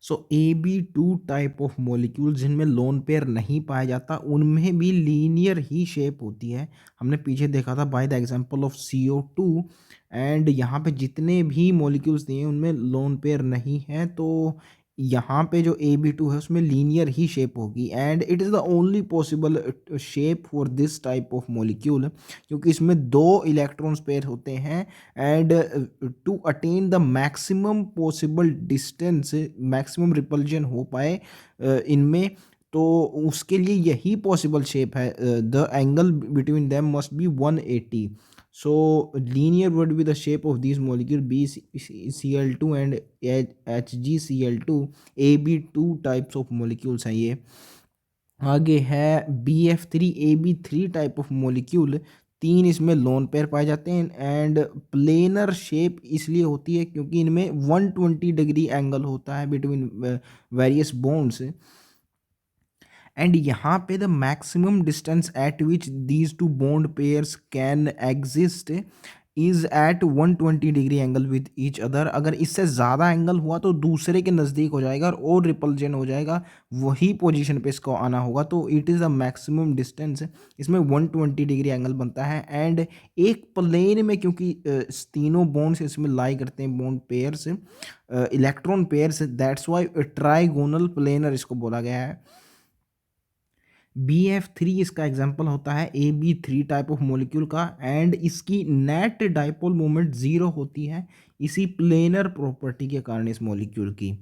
So AB2 type of molecule जिनमें lone pair नहीं पाया जाता उनमें भी लीनियर ही शेप होती है। हमने पीछे देखा था by the example of CO2 and यहाँ पे जितने भी मॉलिक्यूल्स दिए हैं उनमें लोन पेयर नहीं है, तो यहाँ पे जो AB2 है उसमें लीनियर ही शेप होगी and it is the only possible shape for this type of molecule, क्योंकि इसमें दो इलेक्ट्रॉन्स पेयर होते हैं and to attain the maximum possible distance, maximum repulsion हो पाए इनमें, तो उसके लिए यही पॉसिबल शेप है। The angle between them must be 180। So linear would be the shape of this molecule BCl2 and HgCl2। AB2 types of molecules हैं ये। आगे है BF3AB3 टाइप ऑफ मॉलिक्यूल। तीन इसमें लोन पेयर पाए जाते हैं एंड प्लेनर शेप इसलिए होती है क्योंकि इनमें 120 डिग्री एंगल होता है बिटवीन वेरियस बॉन्ड्स एंड यहाँ पे the maximum distance at which these two bond pairs can exist is at 120 degree angle with each other. अगर इससे ज़्यादा एंगल हुआ तो दूसरे के नज़दीक हो जाएगा और रिपल्जन हो जाएगा, वही पोजीशन पे इसको आना होगा, तो it is a maximum distance. इसमें 120 डिग्री एंगल बनता है एंड एक प्लेन में, क्योंकि तीनों बॉन्ड्स इसमें लाई करते हैं, bond pairs, electron pairs, that's why trigonal planar इसको बोला गया है। BF3 इसका एग्जाम्पल होता है AB3 टाइप ऑफ मॉलिक्यूल का एंड इसकी नेट डाइपोल मोमेंट ज़ीरो होती है इसी प्लेनर प्रॉपर्टी के कारण इस मॉलिक्यूल की।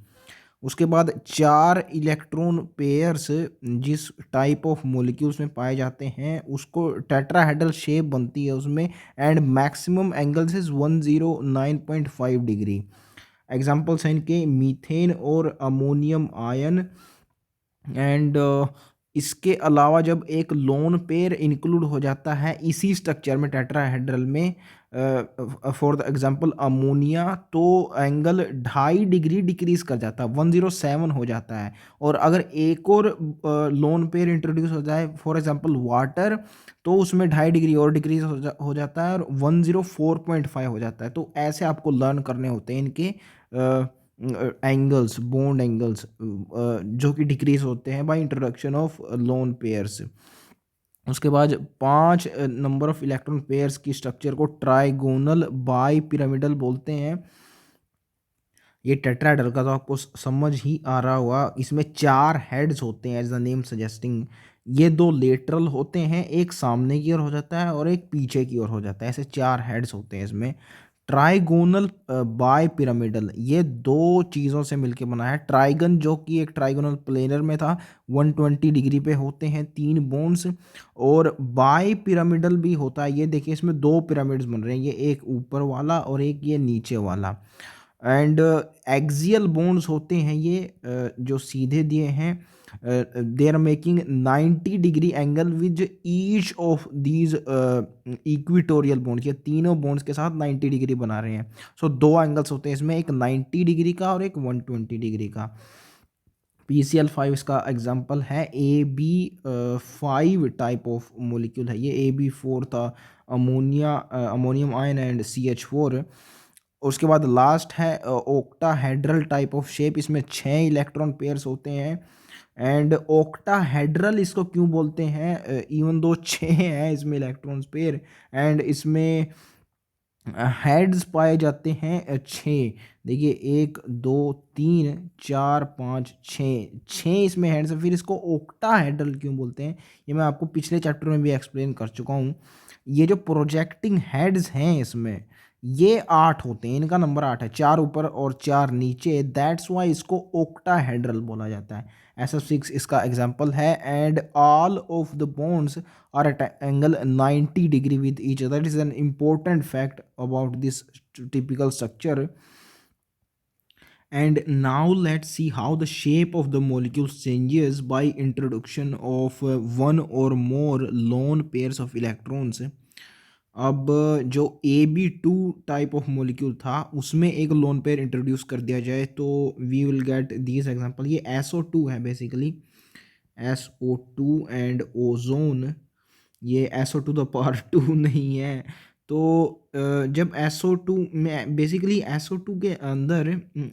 उसके बाद चार इलेक्ट्रॉन पेयर्स जिस टाइप ऑफ मॉलिक्यूल्स में पाए जाते हैं उसको टेट्राहेड्रल शेप बनती है उसमें and maximum angles is 109.5 degree. Examples हैं इनके मीथेन और अमोनियम आयन एंड इसके अलावा जब एक लोन पेयर इंक्लूड हो जाता है इसी स्ट्रक्चर में टेट्राहेड्रल में, फॉर द एग्जांपल अमोनिया, तो एंगल 2.5 डिग्री डिक्रीज कर जाता है, 107 हो जाता है। और अगर एक और लोन पेयर इंट्रोड्यूस हो जाए फॉर एग्जांपल वाटर, तो उसमें 2.5 डिग्री और डिक्रीज हो जाता है और 104.5 हो जाता है। तो ऐसे आपको लर्न करने होते हैं इनके एंगल्स, बॉन्ड एंगल्स, जो कि डिक्रीज होते हैं by introduction of lone pairs. उसके बाद 5 नंबर ऑफ इलेक्ट्रॉन पेयर्स की स्ट्रक्चर को ट्राइगोनल बाई पिरामिडल बोलते हैं। ये टेट्राहेड्रल का तो आपको समझ ही आ रहा होगा, इसमें 4 हेड्स होते हैं एज द नेम सजेस्टिंग। ये 2 लेटरल होते हैं, एक सामने की ओर हो जाता है और एक पीछे की ओर हो जाता है, ऐसे 4 हेड्स होते हैं इसमें। ट्राइगोनल बाय पिरामिडल ये दो चीज़ों से मिलके बना है। ट्राइगन जो कि एक ट्राइगोनल प्लेनर में था, 120 डिग्री पे होते हैं तीन बोन्स, और बाय पिरामिडल भी होता है। ये देखिए इसमें दो पिरामिड्स बन रहे हैं, ये एक ऊपर वाला और एक ये नीचे वाला। एंड एक्सियल बोन्स होते हैं ये, जो सीधे दिए हैं, they are making 90 degree angle with each of these equatorial bonds. ये तीनों बोन्स के साथ 90 डिग्री बना रहे हैं। सो दो एंगल्स होते हैं इसमें, एक 90 डिग्री का और एक 120 डिग्री का। PCl5 इसका एग्जाम्पल है। AB5 टाइप ऑफ मोलिक्यूल है ये। AB4 था अमोनियम आयन एंड CH4। उसके बाद लास्ट है ओक्टाहेड्रल टाइप ऑफ शेप, इसमें 6 इलेक्ट्रॉन पेयर्स होते हैं एंड ओक्टाहेड्रल इसको क्यों बोलते हैं, इवन दो 6 हैं इसमें इलेक्ट्रॉन्स पेयर एंड इसमें हेड्स पाए जाते हैं 6। देखिए 1 2 3 4 5 6 इसमें हेड्स हैं। फिर इसको ओक्टाहेड्रल क्यों बोलते हैं ये मैं आपको पिछले चैप्टर में भी एक्सप्लेन कर चुका हूँ। ये जो प्रोजेक्टिंग हेड्स हैं इसमें ये 8 होते हैं, इनका नंबर 8 है, 4 ऊपर और 4 नीचे, दैट्स वाई इसको ओक्टाहेड्रल बोला जाता है। SF6 इसका एग्जाम्पल है and all of the bonds are at an angle 90 degree with each other. That is an important fact about this typical structure. And now let's see how the shape of the molecules changes by introduction of one or more lone pairs of electrons. अब जो AB2 type of molecule था उसमें एक lone pair introduce कर दिया जाए तो we will get this example. ये SO2 है बेसिकली, SO2 एंड ओजोन। ये SO2 तो पार्ट 2 नहीं है, तो जब SO2 में बेसिकली SO2 के अंदर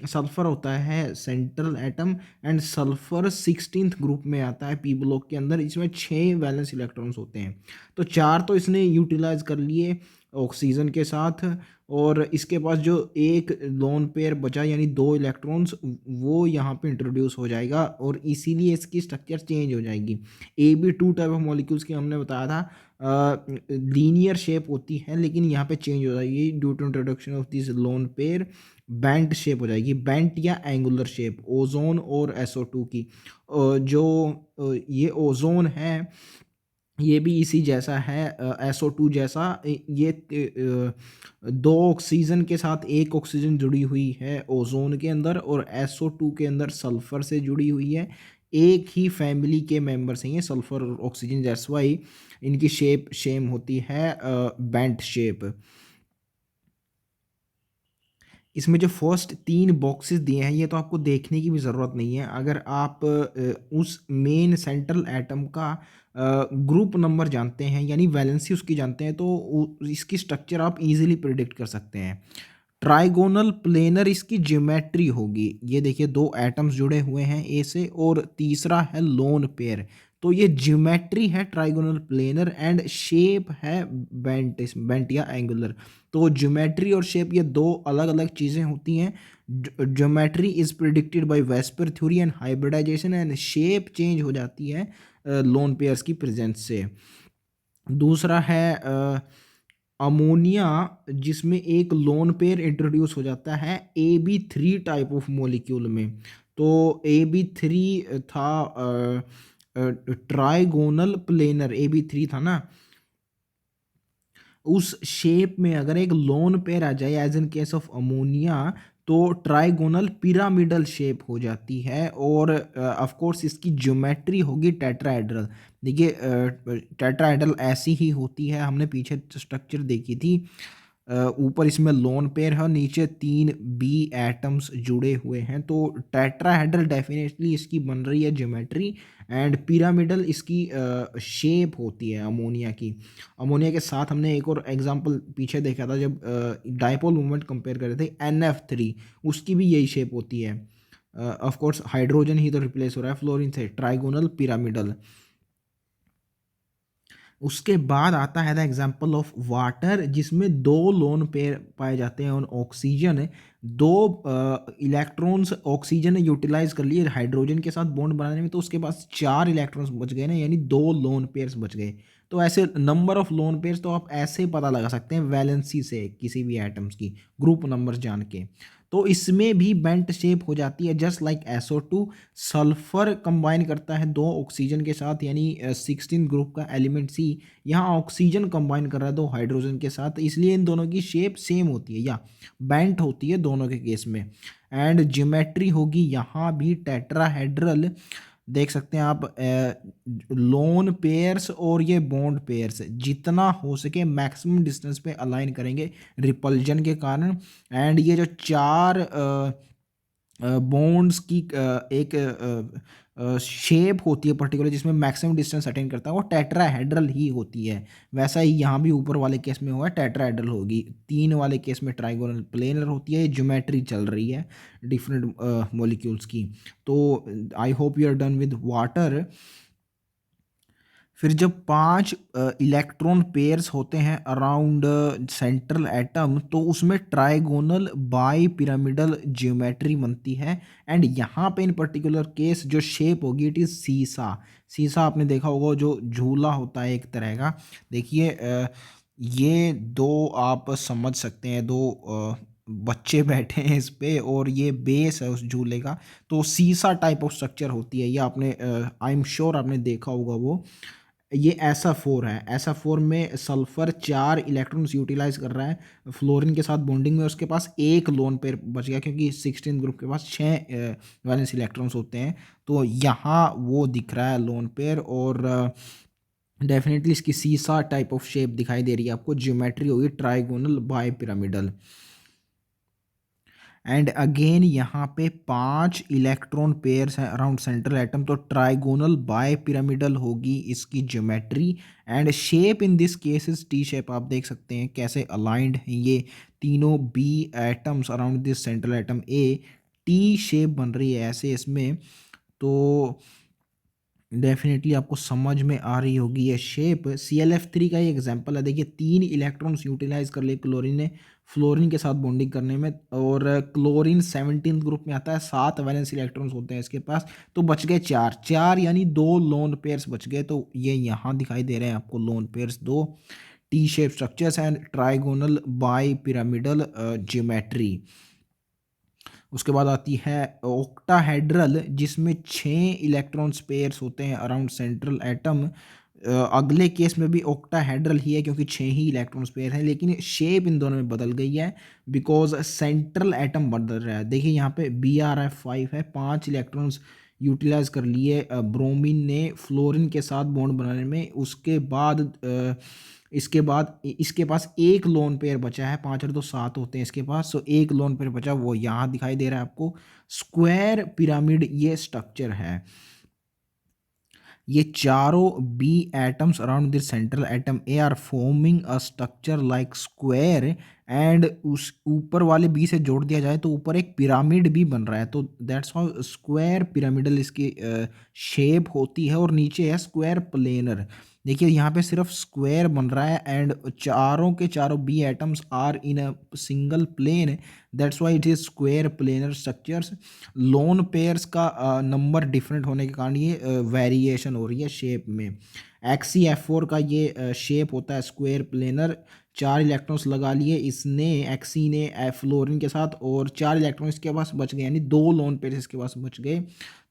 सल्फर होता है central atom and sulphur 16th group में आता है पी ब्लॉक के अंदर। इसमें 6 वैलेंस इलेक्ट्रॉन्स होते हैं, तो 4 तो इसने यूटिलाइज कर लिए ऑक्सीजन के साथ, और इसके पास जो एक लोन पेयर बचा यानी 2 इलेक्ट्रॉन्स वो यहाँ पे इंट्रोड्यूस हो जाएगा, और इसीलिए इसकी स्ट्रक्चर चेंज हो जाएगी। AB2 टाइप ऑफ मॉलिक्यूल्स की हमने बताया था लीनियर शेप होती है, लेकिन यहाँ पे चेंज हो जाएगी due to introduction of this lone pair. Bent shape हो जाएगी, बेंट या एंगुलर शेप ओजोन और SO2 की। जो ये ओजोन है ये भी इसी जैसा है SO2 जैसा। ये 2 ऑक्सीजन के साथ एक ऑक्सीजन जुड़ी हुई है ओजोन के अंदर, और SO2 के अंदर सल्फर से जुड़ी हुई है। एक ही फैमिली के मेंबर्स हैं ये, सल्फर और ऑक्सीजन, दैट्स वाई इनकी शेप सेम होती है बेंट शेप। इसमें जो फर्स्ट 3 बॉक्सेस दिए हैं ये तो आपको देखने की भी ज़रूरत नहीं है। अगर आप उस मेन सेंट्रल एटम का ग्रुप नंबर जानते हैं यानी वैलेंसी उसकी जानते हैं, तो इसकी स्ट्रक्चर आप इजीली प्रिडिक्ट कर सकते हैं। ट्राइगोनल प्लेनर इसकी ज्योमेट्री होगी। ये देखिए 2 एटम्स जुड़े हुए हैं ए से, और तीसरा है लोन पेयर, तो ये ज्योमेट्री है ट्राइगोनल प्लेनर, एंड शेप है बेंट बेंट या एंगुलर। तो ज्योमेट्री और शेप ये 2 अलग अलग चीज़ें होती हैं। Geometry is predicted by VSEPR theory and hybridisation, and shape change हो जाती है लोन पेयर्स की प्रेजेंस से। दूसरा है अमोनिया, जिसमें एक लोन पेयर इंट्रोड्यूस हो जाता है AB3 टाइप ऑफ मॉलिक्यूल में। तो AB3 था ट्राइगोनल प्लेनर, AB3 था ना। उस शेप में अगर एक लोन पेयर आ जाए as in case of ammonia, तो ट्राइगोनल पिरामिडल शेप हो जाती है, और ऑफ कोर्स इसकी ज्योमेट्री होगी टेट्राहेड्रल। देखिए टेट्राहेड्रल ऐसी ही होती है, हमने पीछे स्ट्रक्चर देखी थी। ऊपर इसमें लोन पेयर है, नीचे 3 बी एटम्स जुड़े हुए हैं, तो टेट्राहेड्रल डेफिनेटली इसकी बन रही है ज्योमेट्री, एंड पिरामिडल इसकी शेप होती है अमोनिया की। अमोनिया के साथ हमने एक और एग्जांपल पीछे देखा था जब डाइपोल मूवमेंट कंपेयर कर रहे थे NF3, उसकी भी यही शेप होती है। ऑफ कोर्स हाइड्रोजन ही तो रिप्लेस हो रहा है फ्लोरीन से, ट्राइगोनल पिरामिडल। उसके बाद आता है द एग्जाम्पल ऑफ वाटर, जिसमें 2 लोन पेयर पाए जाते हैं, और ऑक्सीजन 2 इलेक्ट्रॉन्स ऑक्सीजन ने यूटिलाइज कर लिए हाइड्रोजन के साथ बॉन्ड बनाने में, तो उसके पास 4 इलेक्ट्रॉन्स बच गए ना, यानी 2 लोन पेयर्स बच गए। तो ऐसे नंबर ऑफ लोन पेयर्स तो आप ऐसे पता लगा सकते हैं वैलेंसी से किसी भी एटम्स की, ग्रुप नंबर जान के। तो इसमें भी बेंट शेप हो जाती है just like SO2। Sulphur combine करता है 2 ऑक्सीजन के साथ, यानी 16 ग्रुप का एलिमेंट C। यहाँ ऑक्सीजन कंबाइन कर रहा है 2 हाइड्रोजन के साथ, इसलिए इन दोनों की शेप सेम होती है या बेंट होती है दोनों के केस में। एंड ज्योमेट्री होगी यहाँ भी टेट्राहेड्रल। देख सकते हैं आप लोन पेयर्स और ये बॉन्ड पेयर्स जितना हो सके मैक्सिमम डिस्टेंस पे अलाइन करेंगे रिपल्जन के कारण। एंड ये जो 4 बॉन्ड्स की एक शेप होती है पर्टिकुलर जिसमें मैक्सिमम डिस्टेंस अटेन करता है, वो टेट्राहेड्रल ही होती है। वैसा ही यहाँ भी ऊपर वाले केस में हुआ टेट्राहेड्रल होगी, 3 वाले केस में ट्राइगोनल प्लेनर होती है। ज्योमेट्री चल रही है डिफरेंट मॉलिक्यूल्स की। तो I hope you are done with water. फिर जब 5 इलेक्ट्रॉन पेयर्स होते हैं अराउंड सेंट्रल एटम, तो उसमें ट्राइगोनल बाई पिरामिडल ज्योमेट्री बनती है। एंड यहाँ पे इन पर्टिकुलर केस जो शेप होगी इट इज़ सीसा। सीसा आपने देखा होगा जो झूला होता है एक तरह का। देखिए ये 2 आप समझ सकते हैं, 2 बच्चे बैठे हैं इस पे, और ये बेस है उस झूले का। तो सीसा टाइप ऑफ स्ट्रक्चर होती है ये, आपने आई एम श्योर आपने देखा होगा वो। ये SO4 है, SO4 में सल्फर 4 इलेक्ट्रॉन्स यूटिलाइज कर रहा है फ्लोरीन के साथ बॉन्डिंग में, उसके पास एक लोन पेयर बच गया क्योंकि 16 ग्रुप के पास 6 वैलेंस इलेक्ट्रॉन्स होते हैं। तो यहाँ वो दिख रहा है लोन पेयर, और डेफिनेटली इसकी सीसा टाइप ऑफ शेप दिखाई दे रही है आपको। ज्योमेट्री होगी trigonal bipyramidal. And again यहाँ पे 5 इलेक्ट्रॉन पेयर्स हैं अराउंड सेंट्रल एटम, तो ट्राइगोनल बाय पिरामिडल होगी इसकी geometry. And shape in this case is T shape. आप देख सकते हैं कैसे अलाइंड हैं ये तीनों B atoms around this central atom A, T shape बन रही है ऐसे इसमें। तो डेफिनेटली आपको समझ में आ रही होगी ये शेप। ClF3 का ये एग्जांपल है। देखिए 3 इलेक्ट्रॉन्स यूटिलाइज कर लिए क्लोरीन ने फ्लोरीन के साथ बॉन्डिंग करने में, और क्लोरीन 17 ग्रुप में आता है, 7 वैलेंस इलेक्ट्रॉन्स होते हैं इसके पास, तो बच गए 4 यानी 2 लोन पेयर्स बच गए। तो ये यहाँ दिखाई दे रहे हैं आपको lone pairs, 2 T shape structures and trigonal bi pyramidal geometry. उसके बाद आती है ऑक्टाहेड्रल, जिसमें 6 इलेक्ट्रॉन पेयर्स होते हैं अराउंड सेंट्रल एटम। अगले केस में भी ऑक्टाहेड्रल ही है क्योंकि 6 ही इलेक्ट्रॉन पेयर हैं, लेकिन शेप इन दोनों में बदल गई है बिकॉज सेंट्रल एटम बदल रहा है। देखिए यहाँ पे BrF5 है, 5 इलेक्ट्रॉन्स यूटिलाइज कर लिए ब्रोमीन ने फ्लोरीन के साथ बॉन्ड बनाने में। उसके बाद इसके बाद इसके पास एक लोन पेयर बचा है, 5 और 2 7 होते हैं इसके पास, सो एक लोन पेयर बचा, वो यहाँ दिखाई दे रहा है आपको। स्क्वायर पिरामिड ये स्ट्रक्चर है। ये चारों B atoms around this central atom A are forming a structure like square, and उस ऊपर वाले बी से जोड़ दिया जाए तो ऊपर एक पिरामिड भी बन रहा है, तो दैट्स हाउ स्क्वायर पिरामिडल इसकी शेप होती है। और नीचे है स्क्वायर प्लेनर। देखिए यहाँ पे सिर्फ स्क्वायर बन रहा है एंड चारों के चारों B atoms are in a single plane, that's why it is square planar structures. Lone pairs का नंबर डिफरेंट होने के कारण ये वेरिएशन हो रही है शेप में। XeF4 का ये शेप होता है स्क्वायर प्लेनर। 4 इलेक्ट्रॉन्स लगा लिए इसने, एक्सी ने फ्लोरीन के साथ, और 4 इलेक्ट्रॉन इसके पास बच गए, यानी 2 लोन पेयर्स इसके पास बच गए,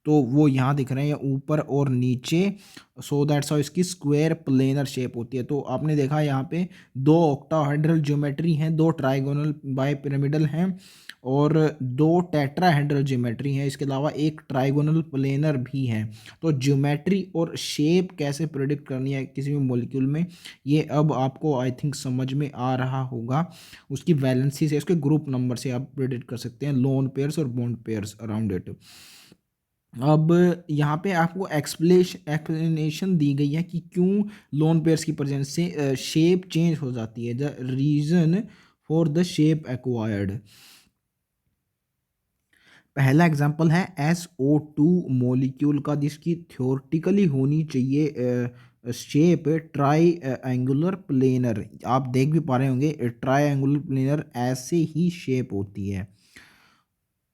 तो वो यहाँ दिख रहे हैं ऊपर और नीचे। सो दैट्स हाउ इसकी स्क्वायर प्लेनर शेप होती है। तो आपने देखा यहाँ पे 2 ऑक्टाहेड्रल ज्योमेट्री हैं, 2 ट्राइगोनल बाय पिरामिडल हैं, और 2 टेट्राहेड्रल ज्योमेट्री हैं। इसके अलावा एक ट्राइगोनल प्लेनर भी है। तो ज्योमेट्री और शेप कैसे प्रेडिक्ट करनी है किसी भी मॉलिक्यूल में, ये अब आपको आई थिंक समझ में आ रहा होगा। उसकी वैलेंसी से, उसके ग्रुप नंबर से आप प्रेडिक्ट कर सकते हैं लोन पेयर्स और बॉन्ड पेयर्स अराउंड इट। अब यहाँ पे आपको एक्सप्लेनेशन दी गई है कि क्यों लोन पेयर्स की प्रेजेंस से शेप चेंज हो जाती है, the reason for the shape acquired. पहला एग्जांपल है SO2 मॉलिक्यूल का, जिसकी थ्योरेटिकली होनी चाहिए शेप ट्राई एंगुलर प्लेनर। आप देख भी पा रहे होंगे ट्राई एंगुलर प्लेनर ऐसे ही शेप होती है,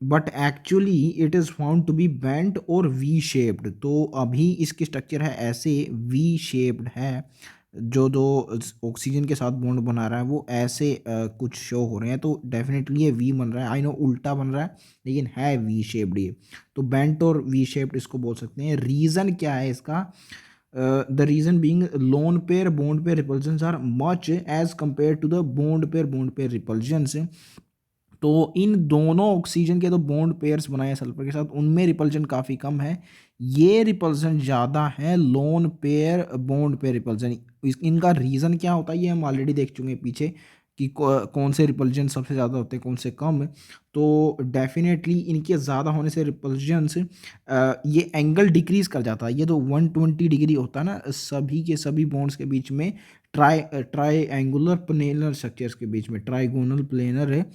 but actually it is found to be bent और वी शेप्ड। तो अभी इसकी स्ट्रक्चर है ऐसे वी शेप्ड है, जो दो ऑक्सीजन के साथ बॉन्ड बना रहा है वो ऐसे कुछ शो हो रहे हैं, तो डेफिनेटली ये वी बन रहा है। आई नो उल्टा बन रहा है लेकिन है वी शेप्ड ये, तो बेंट और वी शेप्ड इसको बोल सकते हैं। रीज़न क्या है इसका? The reason being lone pair bond pair repulsions are much as compare to the bond pair repulsions. तो इन दोनों ऑक्सीजन के तो बॉन्ड पेयर्स बनाए सल्फर के साथ, उनमें रिपल्जन काफ़ी कम है, ये रिपल्जन ज़्यादा है lone pair bond pair repulsion. इनका रीज़न क्या होता है ये हम ऑलरेडी देख चुके हैं पीछे कि कौन से रिपल्जन सबसे ज़्यादा होते हैं, कौन से कम। तो डेफिनेटली इनके ज़्यादा होने से रिपल्जन्स ये एंगल डिक्रीज कर जाता है। ये तो 120 डिग्री होता है ना सभी के सभी बॉन्ड्स के बीच में, ट्राई एंगुलर प्लेनर स्ट्रक्चर्स के बीच में, ट्राइगोनल प्लेनर है,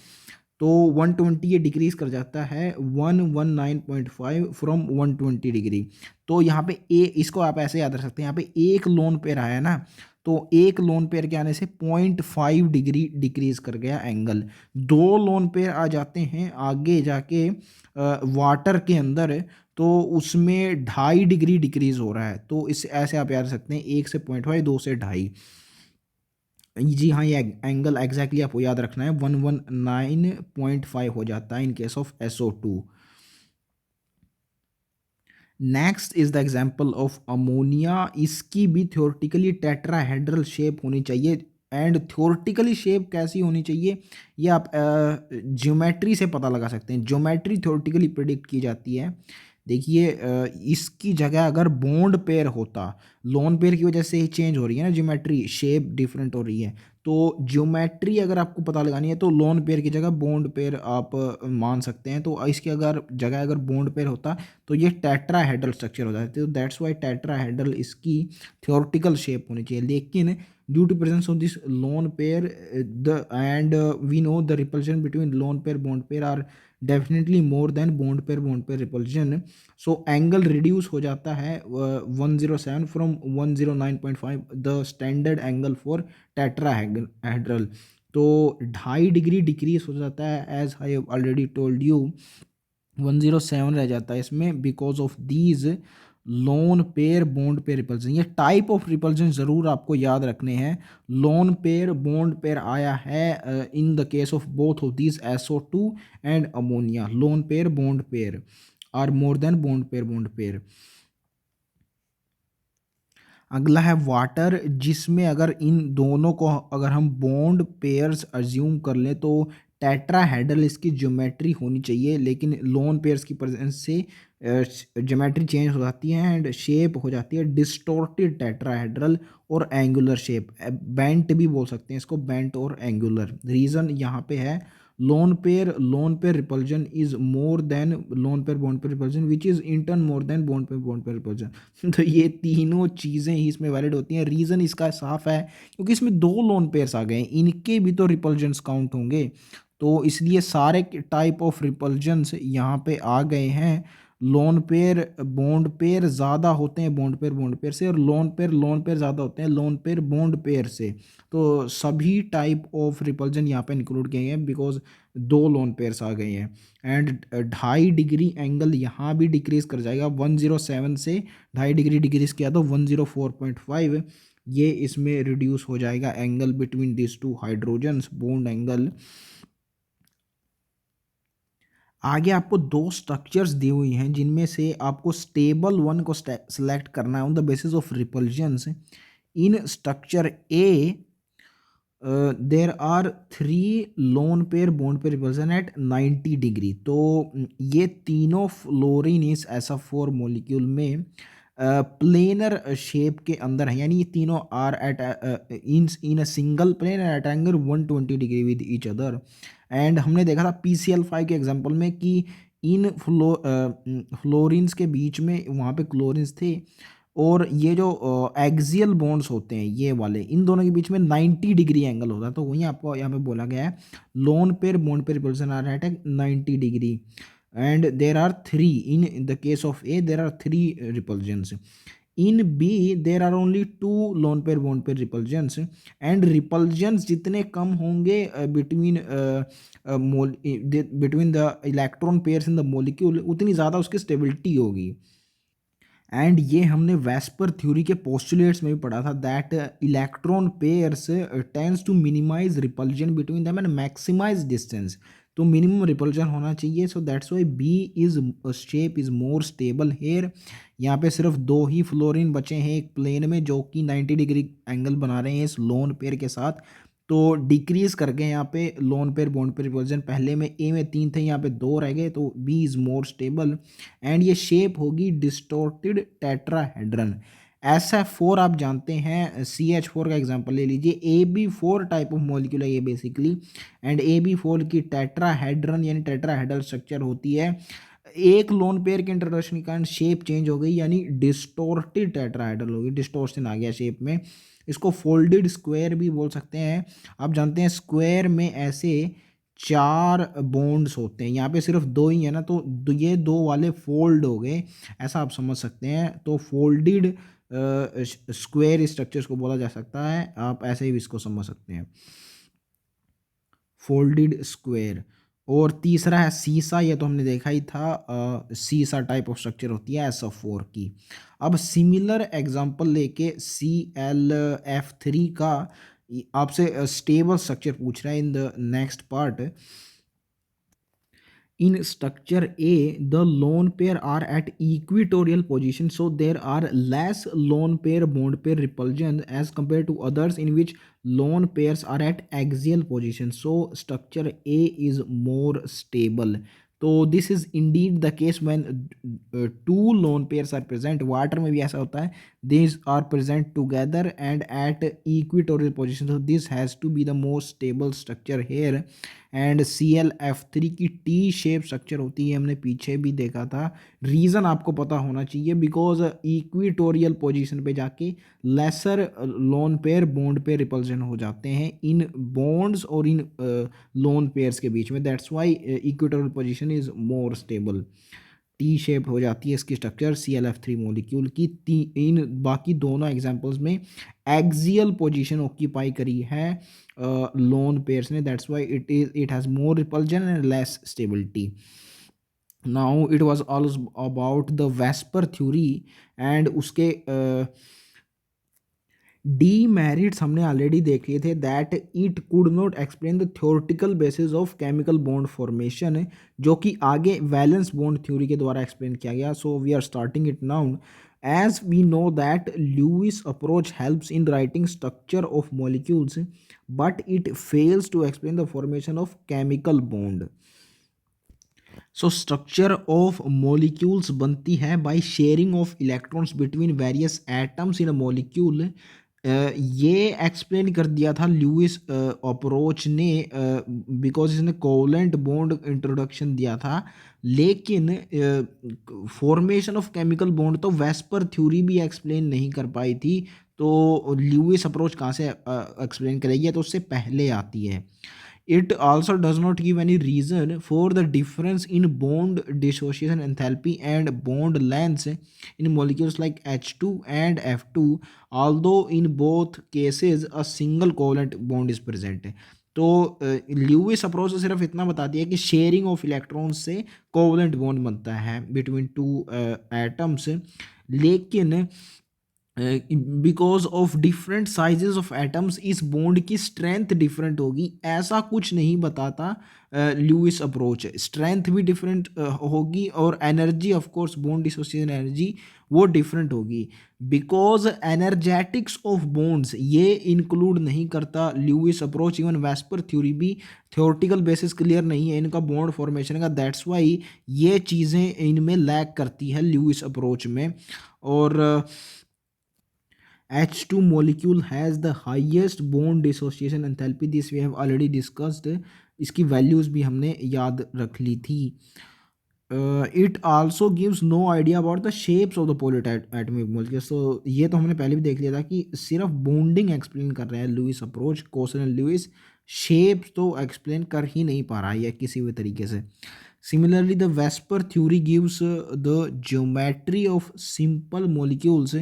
तो 120 ये डिक्रीज कर जाता है 119.5 फ्रॉम 120 डिग्री। तो यहाँ पे इसको आप ऐसे याद रख सकते हैं, यहाँ पे एक लोन पेयर आया ना, तो एक लोन पेयर के आने से 0.5 डिग्री डिक्रीज कर गया एंगल। 2 लोन पेयर आ जाते हैं आगे जाके वाटर के अंदर, तो उसमें 2.5 डिग्री डिक्रीज हो रहा है। तो इस ऐसे आप याद रख सकते हैं, 1 से 0.5, 2 से 2.5। जी हाँ, ये एंगल एग्जैक्टली आपको याद रखना है, 119.5 हो जाता है इन case of SO2। Next is the example of ammonia. इसकी भी थ्योरेटिकली टेट्राहेड्रल शेप होनी चाहिए, एंड थ्योरेटिकली शेप कैसी होनी चाहिए ये आप ज्योमेट्री से पता लगा सकते हैं। ज्योमेट्री थ्योरेटिकली प्रिडिक्ट की जाती है। देखिए इसकी जगह अगर बॉन्ड पेयर होता, लोन पेयर की वजह से ही चेंज हो रही है ना ज्योमेट्री, शेप डिफरेंट हो रही है, तो ज्योमेट्री अगर आपको पता लगानी है तो लोन पेयर की जगह बॉन्ड पेयर आप मान सकते हैं। तो इसकी अगर जगह अगर बॉन्ड पेयर होता तो ये टेट्राहेड्रल स्ट्रक्चर हो जाता है। तो दैट्स वाई टेट्राहेड्रल इसकी थ्योरेटिकल शेप होनी चाहिए। लेकिन due to presence of this lone pair the and we know the repulsion between lone pair bond pair are definitely more than bond pair repulsion. So angle reduce हो जाता है 107 from 109.5 the standard angle for tetrahedral. तो 2.5 degree decrease हो जाता है as I have already told you. 107 रह जाता है इसमें because of these loan pair bond pair repulsion. ये टाइप ऑफ रिपल्सन ज़रूर आपको याद रखने हैं। लोन पेयर बॉन्ड पेयर आया है in the case of both of these SO2 and ammonia. Lone pair bond pair are more than bond pair. अगला है वाटर, जिसमें अगर इन दोनों को अगर हम बॉन्ड पेयर्स अज्यूम कर लें तो टेट्राहेड्रल इसकी ज्योमेट्री होनी चाहिए। लेकिन लोन पेयर्स की प्रेजेंस से ज्योमेट्री चेंज हो जाती है एंड शेप हो जाती है डिस्टॉर्टेड टेट्राहेड्रल और एंगुलर शेप। बेंट भी बोल सकते हैं इसको, बेंट और एंगुलर। रीज़न यहाँ पे है lone pair repulsion is more than loan pair bond pair repulsion which is in turn more than bond pair repulsion. तो ये तीनों चीज़ें ही इसमें वैलिड होती हैं। रीज़न इसका साफ है क्योंकि इसमें दो लोन पेयर्स आ गए हैं, इनके भी तो रिपल्जन्स काउंट होंगे। तो इसलिए सारे टाइप ऑफ रिपल्जन्स यहाँ पे आ गए हैं। लोन पेयर बॉन्ड पेयर ज़्यादा होते हैं बॉन्ड पेयर से, और लोन पेयर ज़्यादा होते हैं लोन पेयर बॉन्ड पेयर से। तो सभी टाइप ऑफ रिपल्जन यहाँ पे इंक्लूड किए हैं बिकॉज दो लोन पेयर्स आ गए हैं। एंड 2.5 डिग्री एंगल यहाँ भी डिक्रीज कर जाएगा 107 से 2.5 डिग्री डिक्रीज किया तो 104.5। ये इसमें रिड्यूस हो जाएगा angle between this two hydrogens bond angle. आगे आपको दो स्ट्रक्चर्स दी हुई हैं जिनमें से आपको स्टेबल वन को सेलेक्ट करना है on the basis of repulsions. In structure A there are 3 lone pair bond pair repulsion at 90 degree. तो ये तीनों फ्लोरीन इस SO4 मॉलिक्यूल में प्लेनर शेप के अंदर है, यानी ये तीनों are at in a single plane at angle 120 degree with each other. And हमने देखा था PCl5 के एग्जांपल में कि इन फ्लोरिन्स के बीच में वहाँ पे क्लोरिन्स थे, और ये जो एक्सियल बॉन्ड्स होते हैं ये वाले, इन दोनों के बीच में 90 डिग्री एंगल होता है। तो वहीं आपको यहाँ पे बोला गया है lone pair bond pair repulsion are at 90 degree and there are 3 in the case of A there are 3 repulsions. In B there are only 2 lone pair bond pair repulsions. And repulsions जितने कम होंगे between the electron pairs in the molecule उतनी ज़्यादा उसकी stability होगी। And ये हमने VSEPR theory के पोस्टुलेट्स में भी पढ़ा था that electron pairs tends to minimise repulsion between them and maximise distance. तो मिनिमम रिपल्जन होना चाहिए। So that's why B is shape is more stable here. यहाँ पे सिर्फ दो ही फ्लोरीन बचे हैं एक प्लेन में जो कि 90 डिग्री एंगल बना रहे हैं इस लोन पेयर के साथ। तो डिक्रीज करके यहाँ पे loan pair bond pair repulsion पहले में ए में 3 थे, यहाँ पे 2 रह गए, तो B is more stable. And ये शेप होगी डिस्टॉर्टेड टेट्राहेड्रन। SF4 आप जानते हैं, CH4 का एग्जांपल ले लीजिए। AB4 टाइप ऑफ मॉलिक्यूल है ये बेसिकली। एंड AB4 की टेट्राहेड्रन यानी टेट्राहेड्रल स्ट्रक्चर होती है। एक लोन पेयर के इंट्रोडक्शन के कारण शेप चेंज हो गई यानी डिस्टॉर्टेड टेट्राहेड्रल होगी, डिस्टॉर्शन आ गया शेप में। इसको फोल्डेड स्क्वायर भी बोल सकते हैं। आप जानते हैं स्क्वायर में ऐसे 4 बॉन्ड्स होते हैं, यहाँ पे सिर्फ 2 ही है ना, तो ये 2 वाले फोल्ड हो गए, ऐसा आप समझ सकते हैं। तो फोल्डेड स्क्वायर स्ट्रक्चर्स को बोला जा सकता है, आप ऐसे ही इसको समझ सकते हैं, फोल्डेड स्क्वायर। और तीसरा है सीसा, ये तो हमने देखा ही था, सीसा टाइप ऑफ स्ट्रक्चर होती है SO4 की। अब सिमिलर एग्जांपल लेके ClF3 का आपसे स्टेबल स्ट्रक्चर पूछ रहा है in the next part. In structure A, the lone pair are at equatorial position, so there are less lone pair bond pair repulsion as compared to others in which lone pairs are at axial position. So structure A is more stable. तो this is indeed the case when two lone pairs are present. Water में भी ऐसा होता है, these are present together and at equatorial position, so this has to be the most stable structure here। And ClF3 की T shape structure होती है, हमने पीछे भी देखा था। रीज़न आपको पता होना चाहिए, बिकॉज इक्विटोरियल पोजीशन पे जाके लेसर लोन पेयर बॉन्ड पे रिपल्जन हो जाते हैं इन बॉन्ड्स और इन लोन पेयर्स के बीच में। That's why equatorial position is more stable. T shape हो जाती है इसकी स्ट्रक्चर ClF3 मॉलिक्यूल की। इन बाकी दोनों एग्जांपल्स में एक्सियल पोजीशन ऑक्यूपाई करी है लोन पेयर्स ने। That's why it has more repulsion and less stability. Now it was also about the VSEPR theory and उसके डीमेरिट्स हमने ऑलरेडी देख लिए थे, that it could not explain the theoretical basis of chemical bond formation, जो कि आगे valence bond theory के द्वारा एक्सप्लेन किया गया। So we are starting it now. As we know that Lewis approach helps in writing structure of molecules, but it fails to explain the formation of chemical bond. So structure of molecules बनती है by sharing of electrons between various atoms in a molecule. ये explain कर दिया था Lewis approach ने, because इसने covalent bond introduction दिया था। लेकिन फॉर्मेशन ऑफ केमिकल बॉन्ड तो वेस्पर थ्योरी भी एक्सप्लेन नहीं कर पाई थी, तो ल्यूइस अप्रोच कहाँ से एक्सप्लेन करेगी, तो उससे पहले आती है। It also does not give any reason for the difference in bond dissociation enthalpy and bond lengths in molecules like H2 and F2, although in both cases a single covalent bond is present। तो Lewis approach से सिर्फ इतना बता दिया कि sharing of electrons से covalent bond बनता है बिटवीन टू एटम्स। लेकिन because of different sizes of atoms इस बॉन्ड की स्ट्रेंथ डिफरेंट होगी, ऐसा कुछ नहीं बताता ल्यूइस अप्रोच। स्ट्रेंथ भी डिफरेंट होगी और energy, of course bond dissociation energy वो डिफरेंट होगी। बिकॉज एनर्जेटिक्स ऑफ बॉन्ड्स ये इंक्लूड नहीं करता Lewis approach. Even VSEPR theory भी थ्योरेटिकल बेसिस क्लियर नहीं है इनका बॉन्ड फॉर्मेशन का। दैट्स वाई ये चीज़ें इनमें लैक करती है ल्यूइस अप्रोच में। और H2 molecule has the highest bond dissociation enthalpy, this we have already discussed। इसकी वैल्यूज़ भी हमने याद रख ली थी। It also gives no idea about the shapes of the polar atomic molecule. So ये तो हमने पहले भी देख लिया था कि सिर्फ बॉन्डिंग एक्सप्लेन कर रहा है Lewis approach, Kossel and Lewis. Shapes तो एक्सप्लेन कर ही नहीं पा रहा है या किसी भी तरीके से। Similarly the VSEPR theory gives the geometry of simple molecules,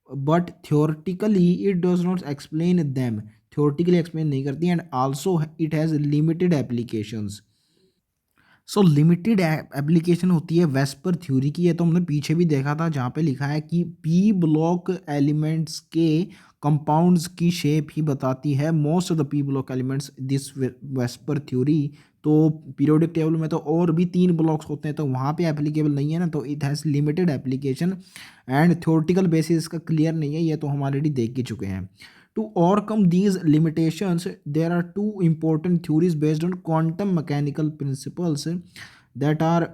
but theoretically it does not explain them. Theoretically explain नहीं करती and also it has limited applications. So limited application होती है वेस्पर थ्योरी की। ये तो हमने पीछे भी देखा था, जहाँ पे लिखा है कि पी ब्लॉक एलिमेंट्स के कंपाउंड्स की शेप ही बताती है most of the P block elements this VSEPR theory. तो पीरियोडिक टेबल में तो और भी 3 ब्लॉक्स होते हैं, तो वहाँ पे एप्लीकेबल नहीं है ना, तो it has limited application and theoretical basis इसका क्लियर नहीं है, ये तो हम ऑलरेडी देख ही चुके हैं। To overcome these limitations, there are two important theories based on quantum mechanical principles, that are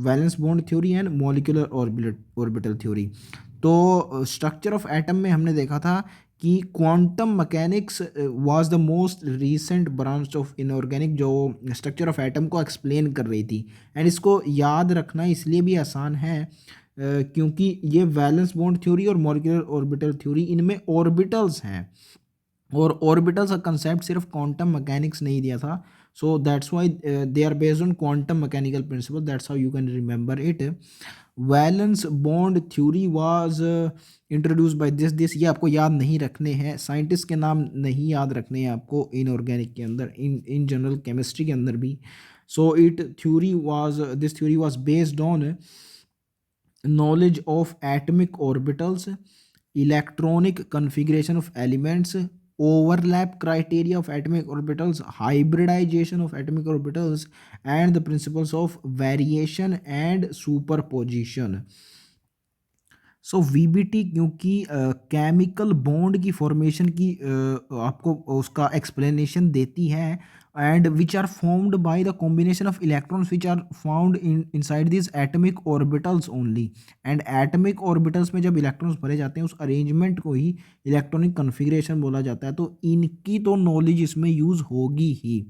valence bond theory and molecular orbital theory। तो स्ट्रक्चर ऑफ एटम में हमने देखा था कि quantum mechanics was the most recent branch of inorganic, जो structure of atom को explain कर रही थी। एंड इसको याद रखना इसलिए भी आसान है क्योंकि ये वैलेंस बॉन्ड थ्योरी और मॉलिक्यूलर ऑर्बिटल थ्योरी, इनमें ऑर्बिटल्स हैं और ऑर्बिटल्स का कंसेप्ट सिर्फ क्वांटम मैकेनिक्स नहीं दिया था। So that's why they are based on quantum mechanical principle, that's how you can remember it. Valence bond theory was introduce by this. ये आपको याद नहीं रखने हैं, साइंटिस्ट के नाम नहीं याद रखने हैं आपको इनऑर्गेनिक के अंदर, इन जनरल केमिस्ट्री के अंदर भी। So this theory was based on knowledge of atomic orbitals, electronic configuration of elements, overlap criteria of atomic orbitals, hybridization of atomic orbitals, and the principles of variation and superposition। So VBT क्योंकि chemical bond की formation की आपको उसका explanation देती है, and which are formed by the combination of electrons which are found inside these atomic orbitals only. And atomic orbitals में जब electrons भरे जाते हैं उस अरेंजमेंट को ही इलेक्ट्रॉनिक कन्फिग्रेशन बोला जाता है, तो इनकी तो नॉलेज इसमें यूज़ होगी ही।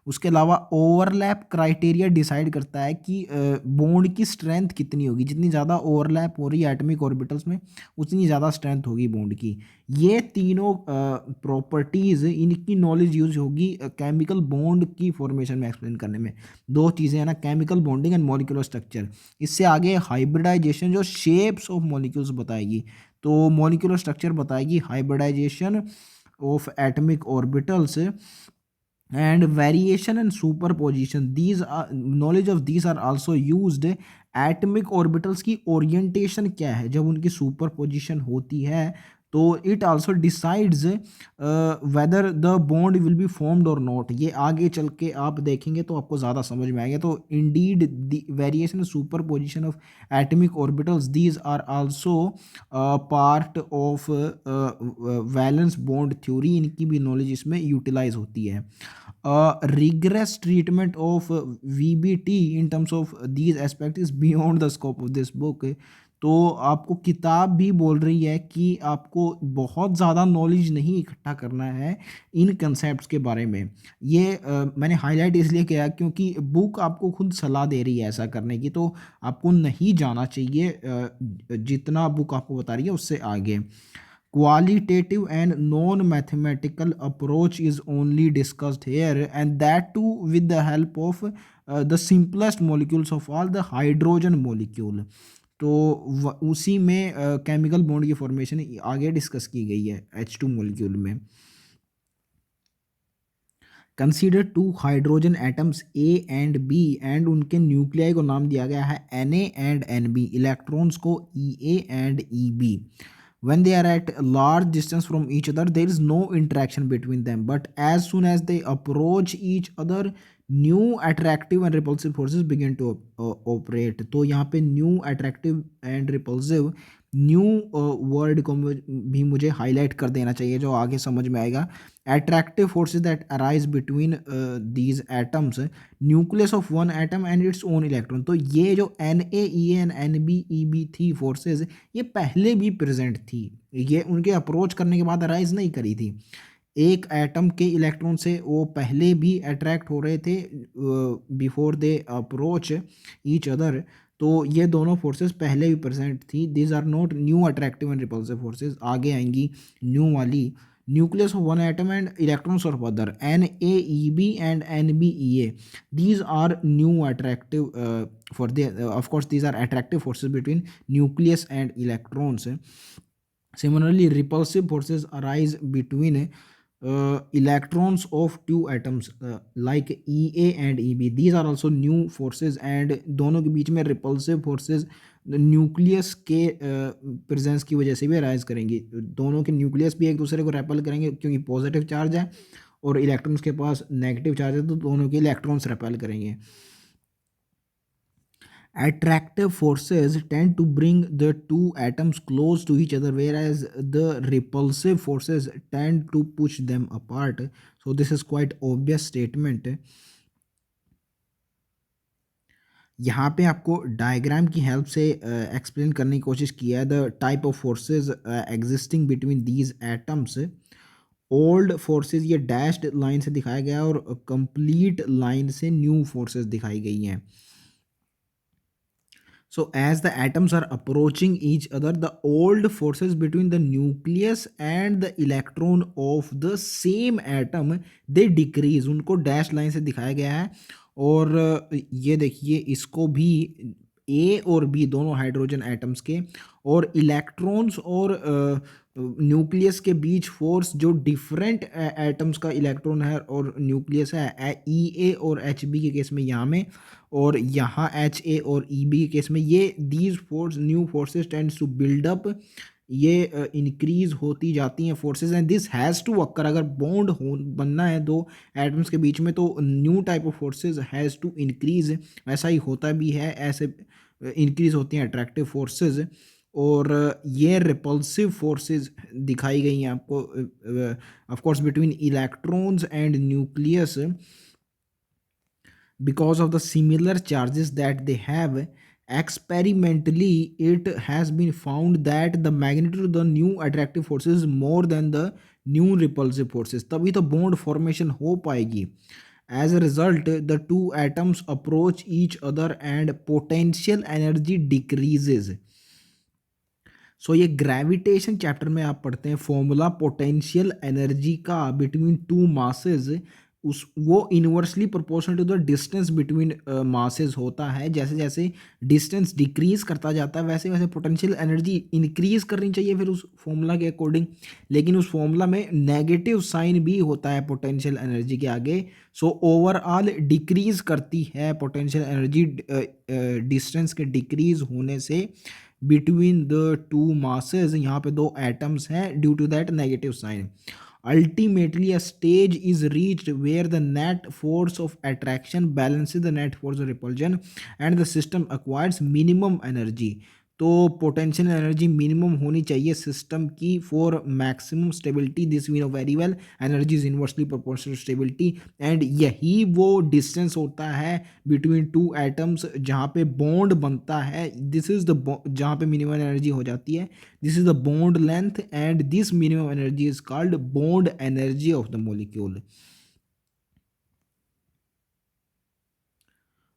उसके अलावा ओवरलैप क्राइटेरिया डिसाइड करता है कि बॉन्ड की स्ट्रेंथ कितनी होगी। जितनी ज़्यादा ओवरलैप हो रही है एटॉमिक ऑर्बिटल्स में उतनी ज़्यादा स्ट्रेंथ होगी बॉन्ड की। ये तीनों प्रॉपर्टीज़ इनकी नॉलेज यूज होगी केमिकल बॉन्ड की फॉर्मेशन में एक्सप्लेन करने में। दो चीज़ें हैं ना, chemical bonding and molecular structure. इससे आगे हाइब्रिडाइजेशन जो शेप्स ऑफ मॉलिक्यूल्स बताएगी, तो मॉलिक्यूलर स्ट्रक्चर बताएगी hybridization of atomic orbitals and variation and superposition. These are knowledge of these are also used. Atomic orbitals की ओरिएंटेशन क्या है जब उनकी सुपरपोजिशन होती है, तो it also decides whether the bond will be formed और नॉट। ये आगे चल के आप देखेंगे तो आपको ज़्यादा समझ में आएगा। तो indeed the variation superposition of atomic orbitals these are also part of valence bond theory. इनकी भी नॉलेज इसमें यूटिलाइज होती है। rigorous treatment of VBT in terms of these aspects is beyond the scope of this book। तो आपको किताब भी बोल रही है कि आपको बहुत ज़्यादा नॉलेज नहीं इकट्ठा करना है इन कंसेप्ट्स के बारे में। ये मैंने हाईलाइट इसलिए किया क्योंकि बुक आपको खुद सलाह दे रही है ऐसा करने की, तो आपको नहीं जाना चाहिए जितना बुक आपको बता रही है उससे आगे। Qualitative and non-mathematical approach is only discussed here, and that too with the help of the simplest molecules of all, the hydrogen molecule। तो उसी में केमिकल बॉन्ड की फॉर्मेशन आगे डिस्कस की गई है H2 मॉलिक्यूल में। Consider two hydrogen atoms A and B and उनके न्यूक्लियाई को नाम दिया गया है Na एंड Nb, इलेक्ट्रॉन्स को Ea and Eb। When they are at a large distance from each other, there is no interaction between them. But as soon as they approach each other, new attractive and repulsive forces begin to operate। तो यहाँ पे new attractive and repulsive new word को भी मुझे highlight कर देना चाहिए जो आगे समझ में आएगा। Attractive forces that arise between these atoms, nucleus of one atom and its own electron. तो ये जो NaEA एंड NbEb थी फोर्सेस, ये पहले भी प्रेजेंट थी, ये उनके अप्रोच करने के बाद अराइज नहीं करी थी। एक एटम के इलेक्ट्रॉन से वो पहले भी अट्रैक्ट हो रहे थे before they approach each other. तो ये दोनों फोर्सेस पहले भी प्रेजेंट थी। These are not new attractive and repulsive forces, आगे आएंगी न्यू वाली। Nucleus of one atom and electrons of other NaEb and NbEa, these are new attractive for the of course these are attractive forces between nucleus and electrons। Similarly, repulsive forces arise between electrons of two atoms like Ea and Eb। These are also new forces and दोनों के बीच में repulsive forces nucleus के presence की वजह से भी arise करेंगी। दोनों के न्यूक्लियस भी एक दूसरे को रेपल करेंगे क्योंकि पॉजिटिव चार्ज है और इलेक्ट्रॉन्स के पास नेगेटिव चार्ज है, तो दोनों के इलेक्ट्रॉन्स रेपल करेंगे। Attractive forces tend to bring the two atoms close to each other, whereas the repulsive forces tend to push them apart। So this is quite obvious statement। यहाँ पे आपको diagram की help से explain करने की कोशिश किया है the type of forces existing between these atoms. Old forces ये डैश्ड लाइन से दिखाया गया है और कंप्लीट लाइन से न्यू फोर्सेस दिखाई गई हैं। So as the atoms are approaching each other, the old forces between the nucleus and the electron of the same atom they decrease। उनको डैश लाइन से दिखाया गया है। और ये देखिए इसको भी A और B दोनों हाइड्रोजन एटम्स के और इलेक्ट्रॉन्स और न्यूक्लियस के बीच फोर्स जो डिफरेंट एटम्स का इलेक्ट्रॉन है और न्यूक्लियस है EA और HB के केस में यहाँ में, और यहाँ HA और EB के केस में, ये these force new forces tends to build up, ये इंक्रीज होती जाती हैं forces and this has to occur. अगर बॉन्ड हो बनना है दो एटम्स के बीच में तो new type of forces has to increase. ऐसा ही होता भी है, ऐसे इंक्रीज होती हैं अट्रैक्टिव फोर्सेस। और ये रिपल्सिव फोर्सेस दिखाई गई हैं आपको of course between electrons and nucleus. because of the similar charges that they have. Experimentally, it has been found that the magnitude of the new attractive forces is more than the new repulsive forces. तभी तो bond formation हो पाएगी. As a result, the two atoms approach each other and potential energy decreases. सो ये gravitation chapter में आप पढ़ते हैं formula potential energy का बिटवीन टू मासेस. उस वो inversely proportional to the distance between masses होता है. जैसे जैसे डिस्टेंस डिक्रीज करता जाता है वैसे वैसे पोटेंशियल एनर्जी इंक्रीज करनी चाहिए फिर उस फॉर्मूला के अकॉर्डिंग. लेकिन उस फॉर्मूला में नेगेटिव साइन भी होता है पोटेंशियल एनर्जी के आगे. सो ओवरऑल डिक्रीज करती है पोटेंशियल एनर्जी डिस्टेंस के डिक्रीज होने से बिटवीन द टू मासेस. यहाँ पे दो एटम्स हैं due to that negative sign. Ultimately, a stage is reached where the net force of attraction balances the net force of repulsion and the system acquires minimum energy. तो potential energy minimum होनी चाहिए system की for maximum stability. This we know very well. Energy is inversely proportional stability and यही वो distance होता है between two atoms जहाँ पे बॉन्ड बनता है. दिस इज द जहाँ पे मिनिमम एनर्जी हो जाती है. This is the bond length and this minimum energy is called bond energy of the molecule.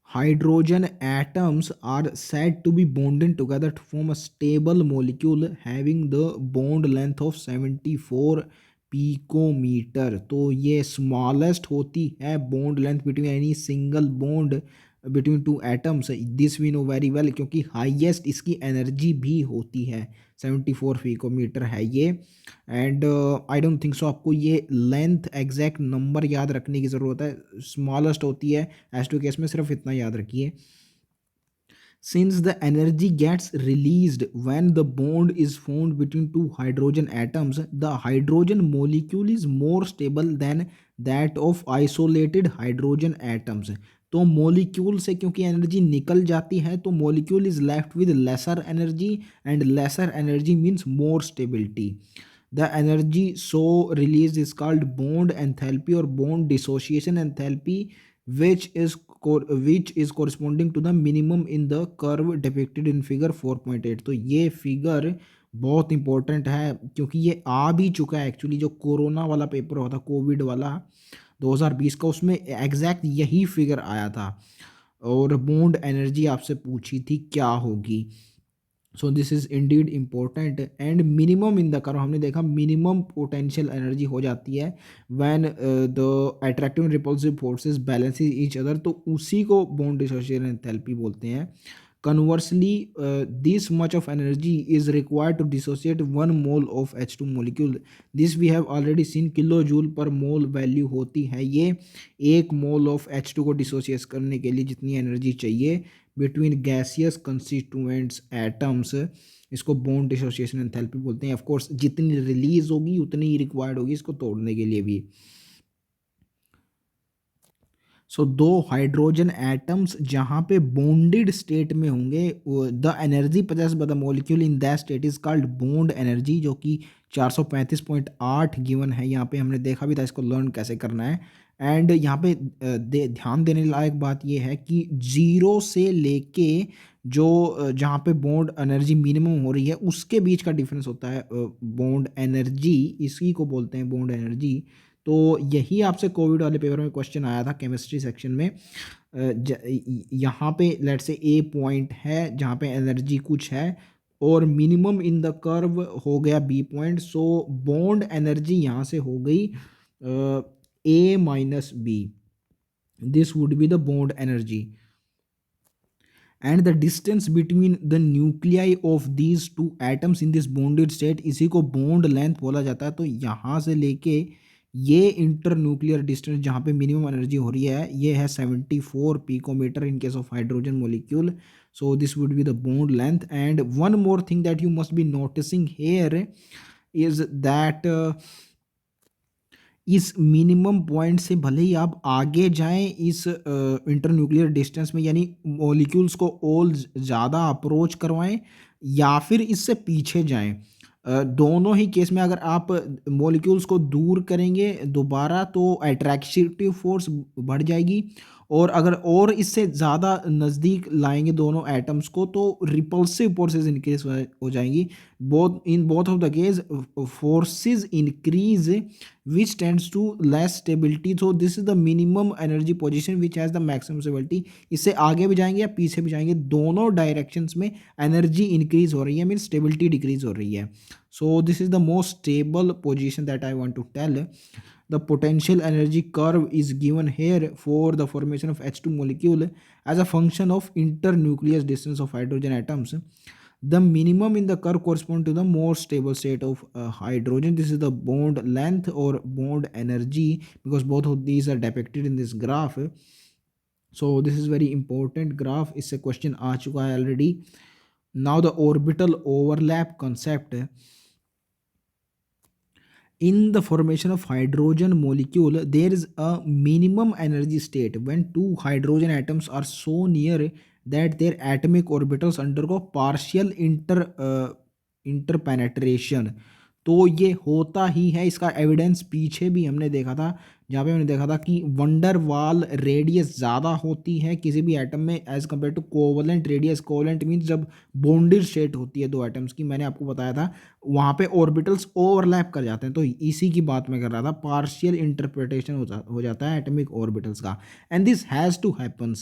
Hydrogen atoms are said to be bonded together to form a stable molecule having the bond length of 74 picometer. तो ये smallest होती है bond length between any single bond between two atoms. This we know very well क्योंकि highest इसकी energy भी होती है. 74 picometre है ये. And I don't think so आपको ये लेंथ एग्जैक्ट नंबर याद रखने की ज़रूरत है. स्मॉलेस्ट होती है एस टू केस में, सिर्फ इतना याद रखिए. Since the energy gets released when the bond is formed between two hydrogen atoms, the hydrogen molecule is more stable than that of isolated hydrogen atoms. तो मोलिक्यूल से क्योंकि एनर्जी निकल जाती है तो molecule is left with lesser energy and lesser energy means more stability. The energy so release is called bond enthalpy और bond dissociation enthalpy which is corresponding to the minimum in the curve depicted in figure 4.8. तो ये figure बहुत important है क्योंकि ये आ भी चुका है एक्चुअली. जो कोरोना वाला पेपर हुआ था कोविड वाला 2020 का उसमें एग्जैक्ट यही फिगर आया था और बॉन्ड एनर्जी आपसे पूछी थी क्या होगी. सो this is Indeed important and minimum in the curve हमने देखा मिनिमम पोटेंशियल एनर्जी हो जाती है when the attractive and repulsive forces balances each other. तो उसी को बॉन्ड डिसोसिएशन एंथैल्पी बोलते हैं. Conversely, this much of energy is required to dissociate 1 mole of H2 molecule. This we have already seen kilojoule per mole value होती है ये 1 mole of H2 को dissociate करने के लिए जितनी एनर्जी चाहिए बिटवीन गैसियस कंस्टिट्यूएंट्स एटम्स. इसको बॉन्ड डिसोसिएशन एंथैल्पी बोलते हैं. ऑफ कोर्स जितनी रिलीज होगी उतनी ही रिक्वायर्ड होगी इसको तोड़ने के लिए भी. सो दो हाइड्रोजन एटम्स जहाँ पे बॉन्डेड स्टेट में होंगे the energy possessed by the molecule in that state is called bond energy जो कि 435.8 गिवन है. यहाँ पे हमने देखा भी था इसको लर्न कैसे करना है. एंड यहाँ पे ध्यान देने लायक बात ये है कि जीरो से लेके जो जहाँ पे बॉन्ड एनर्जी मिनिमम हो रही है उसके बीच का डिफरेंस होता है बॉन्ड एनर्जी. इसी को बोलते हैं बॉन्ड एनर्जी. तो यही आपसे कोविड वाले पेपर में क्वेश्चन आया था केमिस्ट्री सेक्शन में. यहाँ पे लेट से ए पॉइंट है जहाँ पे एनर्जी कुछ है और मिनिमम इन द कर्व हो गया B point. So bond energy यहाँ से हो गई A minus B. This would be the bond energy and the distance between the nuclei of these two atoms in this bonded state इसी को bond length बोला जाता है. तो यहाँ से लेके ये इंटर न्यूक्लियर डिस्टेंस जहाँ पे मिनिमम एनर्जी हो रही है ये है 74 picometre in case of hydrogen molecule. So this would be the bond length. And one more thing that you must be noticing here is that इस मिनिमम पॉइंट से भले ही आप आगे जाएं इस इंटर न्यूक्लियर डिस्टेंस में यानी मॉलिक्यूल्स को और ज़्यादा अप्रोच करवाएं या फिर इससे पीछे जाएं. दोनों ही केस में अगर आप मॉलिक्यूल्स को दूर करेंगे दोबारा तो अट्रैक्टिव फोर्स बढ़ जाएगी और अगर और इससे ज़्यादा नज़दीक लाएंगे दोनों एटम्स को तो रिपल्सिव फोर्सेस इंक्रीज हो जाएंगी। Both of the case forces increase which tends to less stability, so this is the minimum energy position which has the maximum stability. इससे आगे भी जाएंगे या पीछे भी जाएंगे, दोनों डायरेक्शंस में एनर्जी इंक्रीज हो रही है, मीन स्टेबिलिटी डिक्रीज हो रही है। So this is the most stable position that I want to tell. The potential energy curve is given here for the formation of H2 molecule as a function of internucleus distance of hydrogen atoms. The minimum in the curve correspond to the more stable state of hydrogen. This is the bond length or bond energy, because both of these are depicted in this graph. So this is very important graph. इससे question आ चुका है already. Now the orbital overlap concept. In the formation of hydrogen molecule, there is a minimum energy state when two hydrogen atoms are so near that their atomic orbitals undergo partial interpenetration. तो ये होता ही है, इसका evidence पीछे भी हमने देखा था, जहाँ पे हमने देखा था कि वंडर वाल रेडियस ज़्यादा होती है किसी भी एटम में as compare to covalent radius. Covalent means जब बॉन्डेड स्टेट होती है दो एटम्स की, मैंने आपको बताया था वहाँ पे ऑर्बिटल्स ओवरलैप कर जाते हैं। तो इसी की बात मैं कर रहा था, पार्शियल इंटरप्रिटेशन हो जाता है एटमिक ऑर्बिटल्स का। And this has to happen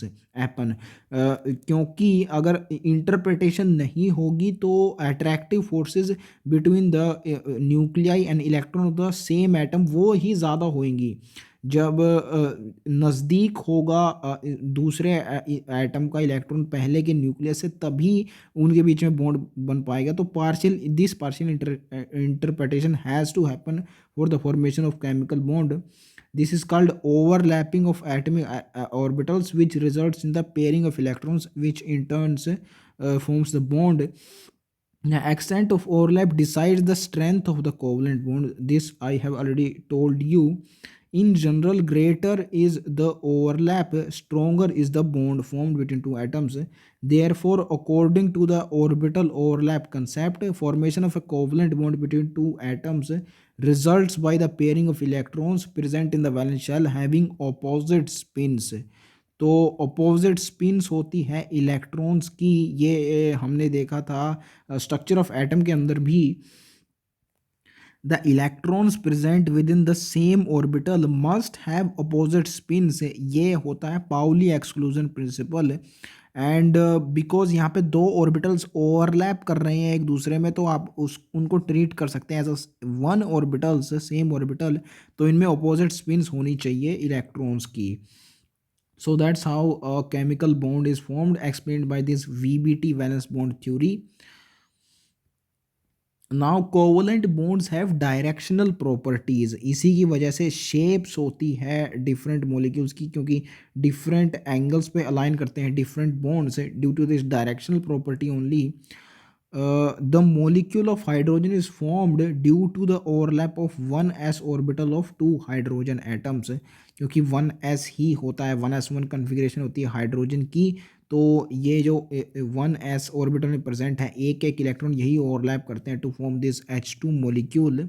क्योंकि अगर इंटरप्रिटेशन नहीं होगी तो attractive forces between the nuclei and electron of the same atom वो ही ज़्यादा होंगी। जब नज़दीक होगा दूसरे एटम का इलेक्ट्रॉन पहले के न्यूक्लियस से, तभी उनके बीच में बॉन्ड बन पाएगा। तो partial interpretation has to happen for the formation of chemical bond. This is called overlapping of atomic orbitals, which results in the pairing of electrons, which in turns forms the bond. The extent of overlap decides the strength of the covalent bond. This I have already told you. In general, greater is the overlap, stronger is the bond formed between two atoms. Therefore, according to the orbital overlap concept, formation of a covalent bond between two atoms results by the pairing of electrons present in the valence shell having opposite spins. तो opposite spins होती है electrons की, ये हमने देखा था structure of atom के अंदर भी। The electrons present within the same orbital must have opposite spins. ये होता है Pauli exclusion principle. And because यहाँ पे दो ऑर्बिटल्स ओवरलैप कर रहे हैं एक दूसरे में, तो आप उनको ट्रीट कर सकते हैं as a one orbitals, same orbital. तो इनमें अपोजिट स्पिन्स होनी चाहिए इलेक्ट्रॉन्स की। So that's how a chemical bond is formed, explained by this VBT valence bond theory. Now covalent bonds have directional properties, इसी की वजह से शेप्स होती है डिफरेंट मॉलिक्यूल्स की, क्योंकि डिफरेंट एंगल्स पे अलाइन करते हैं different bonds due to this directional property only. The molecule of hydrogen is formed due to the overlap of 1s orbital of two hydrogen atoms, क्योंकि 1s ही होता है, 1s1 configuration होती है hydrogen की। तो ये जो 1s ऑर्बिटल में प्रेजेंट है, एक एक इलेक्ट्रॉन यही ओवरलैप करते हैं to form this H2 molecule.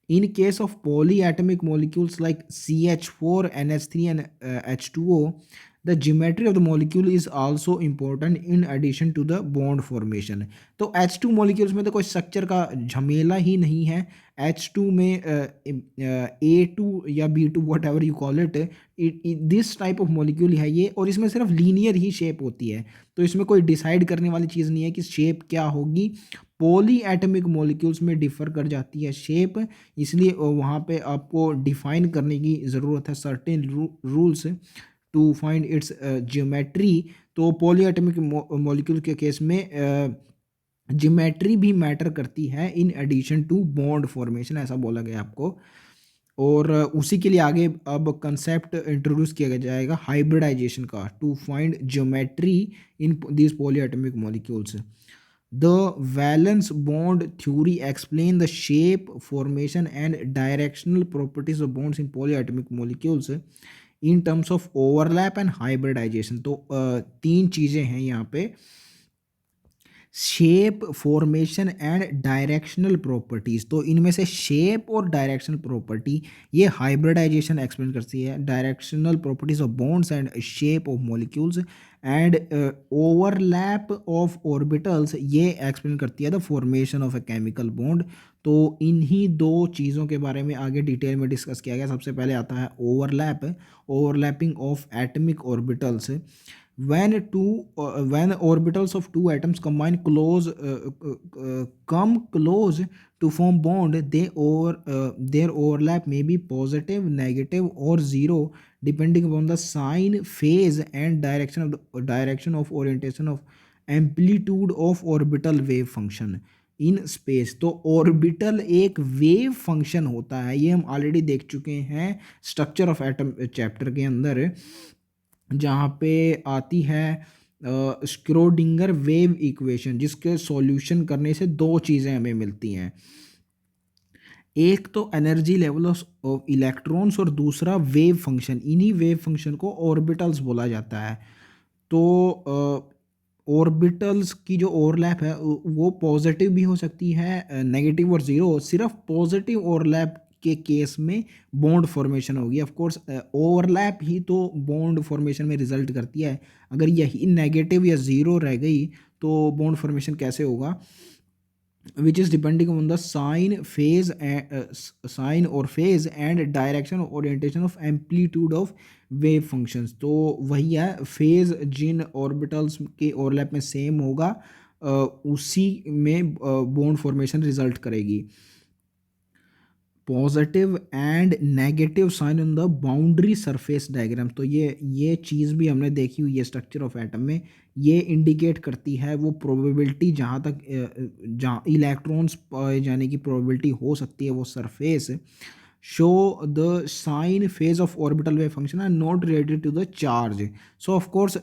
In case of polyatomic molecules like CH4, NH3 and H2O, the geometry of the molecule is also important in addition to the bond formation. तो H2 molecules में तो कोई structure का झमेला ही नहीं है। H2 में A2 या B2 what ever you call it, this type of molecule है ये, और इसमें सिर्फ लीनियर ही शेप होती है। तो इसमें कोई डिसाइड करने वाली चीज़ नहीं है कि शेप क्या होगी। पॉली एटमिक मॉलिक्यूल्स में डिफ़र कर जाती है शेप, इसलिए वहाँ पे आपको डिफाइन करने की ज़रूरत है certain rules to find its geometry. तो पॉली एटमिक मॉलिक्यूल के केस में ज्योमेट्री भी मैटर करती है in addition to bond formation, ऐसा बोला गया आपको। और उसी के लिए आगे अब कंसेप्ट इंट्रोड्यूस किया जाएगा हाइब्रिडाइजेशन का, to find geometry in this polyatomic molecules. The valence bond theory explain the shape, formation and directional properties of bonds in polyatomic molecules in terms of overlap and hybridization. तो तीन चीज़ें हैं यहाँ पे। Shape, formation and directional properties. तो इनमें से shape और डायरेक्शनल प्रॉपर्टी ये हाइब्रिडाइजेशन एक्सप्लेन करती है। Directional properties of bonds and shape of molecules and overlap of orbitals ये एक्सप्लेन करती है the formation of a chemical bond. तो इन्हीं दो चीज़ों के बारे में आगे डिटेल में डिस्कस किया गया। सबसे पहले आता है overlap, overlapping of atomic orbitals. When orbitals of two atoms come close to form bond, their overlap may be positive, negative or zero depending upon the sign, phase and direction of orientation of amplitude of orbital wave function in space. तो orbital एक wave function होता है, ये हम already देख चुके हैं structure of atom chapter के अंदर, जहाँ पे आती है स्क्रोडिंगर वेव इक्वेशन, जिसके सॉल्यूशन करने से दो चीज़ें हमें मिलती हैं। एक तो एनर्जी लेवल ऑफ इलेक्ट्रॉन्स और दूसरा वेव फंक्शन। इन्हीं वेव फंक्शन को ऑर्बिटल्स बोला जाता है। तो ऑर्बिटल्स की जो ओवरलैप है वो पॉजिटिव भी हो सकती है, नेगेटिव और ज़ीरो। सिर्फ पॉजिटिव ओवरलैप के केस में बॉन्ड फॉर्मेशन होगी। ऑफ कोर्स ओवरलैप ही तो बॉन्ड फॉर्मेशन में रिजल्ट करती है। अगर यही नेगेटिव या ज़ीरो रह गई तो बॉन्ड फॉर्मेशन कैसे होगा? which is depending on the sign or phase and direction or orientation of amplitude of wave functions। तो वही है, फेज जिन ऑर्बिटल्स के ओवरलैप में सेम होगा उसी में बॉन्ड फॉर्मेशन रिजल्ट करेगी। Positive and negative sign on the boundary surface diagram. तो ये चीज़ भी हमने देखी हुई है स्ट्रक्चर ऑफ एटम में। ये इंडिकेट करती है वो प्रोबेबिलिटी जहाँ तक जहाँ इलेक्ट्रॉन्स पाए जाने की प्रोबेबिलिटी हो सकती है वो surface. Show the sign phase of orbital wave function are not related to the charge. So of course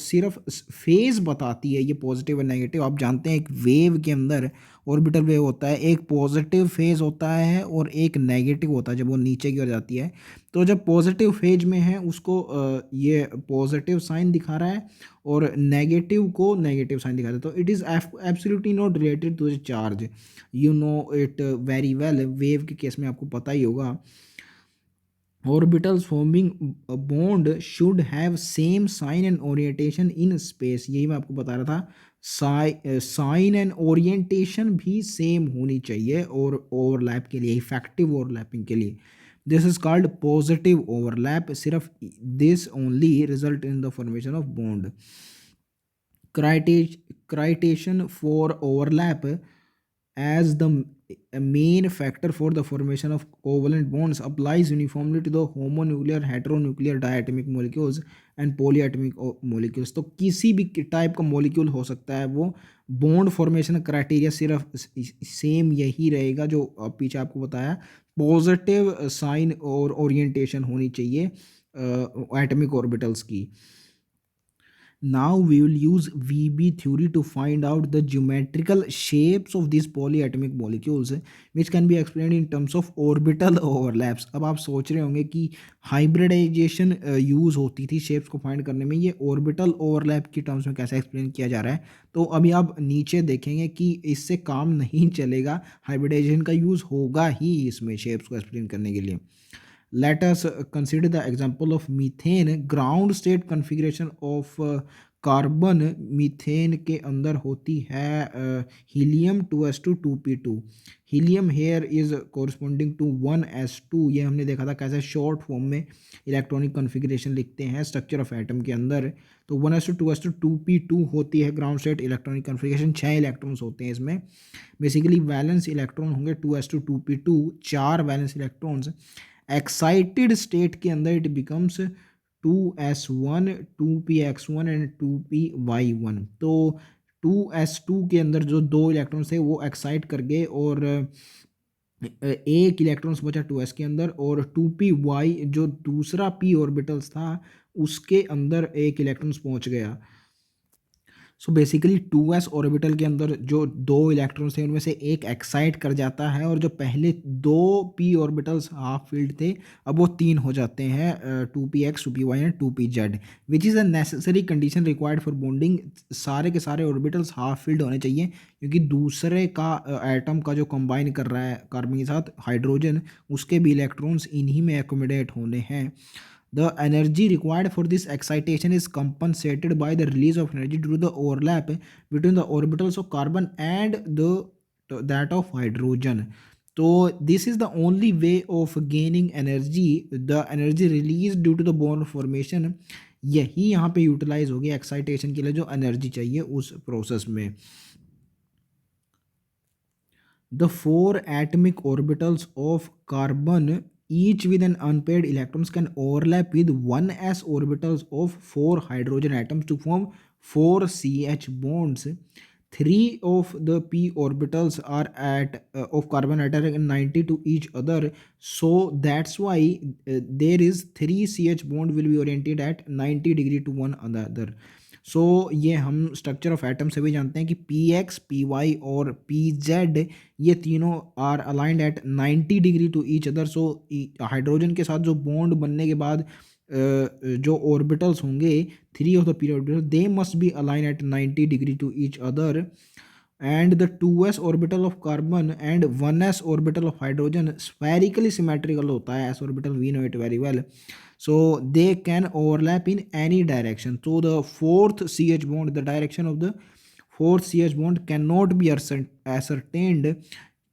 सिर्फ फेज बताती है ये पॉजिटिव और नेगेटिव। आप जानते हैं एक वेव के अंदर ऑर्बिटल वेव होता है, एक पॉजिटिव फेज होता है और एक नेगेटिव होता है जब वो नीचे की ओर जाती है। तो जब पॉजिटिव फेज में है उसको ये पॉजिटिव साइन दिखा रहा है और नेगेटिव को नेगेटिव साइन दिखा रहा है। तो it is absolutely not related to the charge. You know it very well. Wave के केस में आपको पता ही होगा। Orbitals forming a bond should have same sign and orientation in space। यही मैं आपको बता रहा था, साइन एंड ओरिएंटेशन भी सेम होनी चाहिए और ओवरलैप के लिए, इफेक्टिव ओवरलैपिंग के लिए। This is called positive overlap. सिर्फ this only result in the formation of bond. Criterion for overlap as the main factor for the formation of covalent bonds applies uniformly to the homonuclear, heteronuclear, diatomic molecules and polyatomic molecules। तो किसी भी type का molecule हो सकता है, वो bond formation criteria सिर्फ same यही रहेगा जो पीछे आपको बताया। पॉजिटिव साइन और ओरिएंटेशन होनी चाहिए एटमिक ऑर्बिटल्स की। Now we will use VB theory to find out the geometrical shapes of these polyatomic molecules which can be explained in terms of orbital overlaps। अब आप सोच रहे होंगे कि हाइब्रिडाइजेशन यूज़ होती थी शेप्स को फाइंड करने में, ये ऑर्बिटल ओवरलैप की टर्म्स में कैसे एक्सप्लेन किया जा रहा है। तो अभी आप नीचे देखेंगे कि इससे काम नहीं चलेगा, हाइब्रिडाइजेशन का यूज़ होगा ही इसमें शेप्स को एक्सप्लेन करने के लिए। Let us consider the example of methane। ground state configuration of carbon methane के अंदर होती है helium 2s2 2p2। Helium here is corresponding to 1s2। ये हमने देखा था कैसे शॉर्ट फॉर्म में इलेक्ट्रॉनिक कॉन्फ़िगरेशन लिखते हैं स्ट्रक्चर ऑफ एटम के अंदर। तो 1s2 2s2 2p2 होती है ground state electronic configuration. 6 electrons होते हैं इसमें। बेसिकली वैलेंस इलेक्ट्रॉन होंगे 2s2 2p2, 4 valence electrons. Excited state के अंदर it becomes 2s1 2px1 and 2py1। तो 2s2 के अंदर जो 2 इलेक्ट्रॉन्स थे वो एक्साइट कर गए और एक इलेक्ट्रॉन्स बचा 2s के अंदर, और 2py जो दूसरा p ऑर्बिटल्स था उसके अंदर एक इलेक्ट्रॉन्स पहुंच गया। सो बेसिकली 2s ऑर्बिटल के अंदर जो दो इलेक्ट्रॉन्स थे उनमें से एक एक्साइट कर जाता है, और जो पहले दो p ऑर्बिटल्स हाफ फील्ड थे अब वो तीन हो जाते हैं, 2px 2py and 2pz, which is a necessary condition required for bonding. सारे के सारे ऑर्बिटल्स हाफ फील्ड होने चाहिए, क्योंकि दूसरे का एटम का जो कंबाइन कर रहा है कार्बन के साथ हाइड्रोजन, उसके भी इलेक्ट्रॉन्स इन्हीं में एकोमोडेट होने हैं। The energy required for this excitation is compensated by the release of energy due to the overlap between the orbitals of carbon and that of hydrogen. So this is the only way of gaining energy, the energy released due to the bond formation. यही यहाँ पे utilise होगी excitation के लिए जो energy चाहिए उस process में। The four atomic orbitals of carbon, each with an unpaired electrons, can overlap with 1s orbitals of four hydrogen atoms to form 4 CH bonds. Three of the p orbitals are at of carbon at 90 to each other, so that's why there is 3 CH bond will be oriented at 90 degree to one another. सो ये हम structure of atom से भी जानते हैं कि p x p y और p z ये तीनों are aligned at 90 degree to each other. So hydrogen के साथ जो बॉन्ड बनने के बाद जो ऑर्बिटल्स होंगे, three of the p orbital, they must be align at 90 degree to each other, and the 2s orbital of carbon and 1s orbital of hydrogen spherically symmetrical होता है, s orbital we know it very well, so they can overlap in any direction. So the fourth CH bond, the direction of the fourth CH bond cannot be ascertained,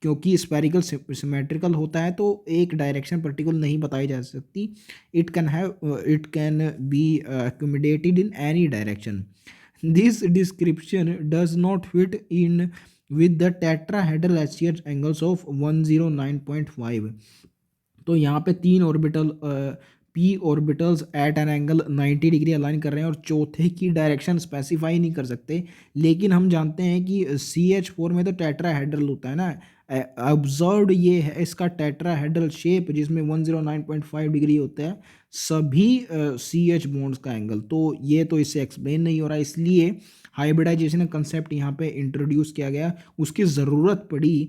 क्योंकि spherical symmetrical होता है तो एक direction particular नहीं बताई जा सकती। It can be accommodated in any direction. This description does not fit in with the tetrahedral HCH angles of 109.5. तो यहाँ पे तीन orbital p orbitals at an angle 90 degree align कर रहे हैं और चौथे की डायरेक्शन स्पेसिफाई नहीं कर सकते, लेकिन हम जानते हैं कि CH4 में तो टेट्राहेड्रल होता है ना। ऑब्जर्व्ड ये है इसका टेट्राहेड्रल शेप जिसमें 109.5 डिग्री होता है सभी CH बॉन्ड्स का एंगल, तो ये तो इससे एक्सप्लेन नहीं हो रहा, इसलिए हाइब्रिडाइजेशन कंसेप्ट यहाँ पे इंट्रोड्यूस किया गया। उसकी ज़रूरत पड़ी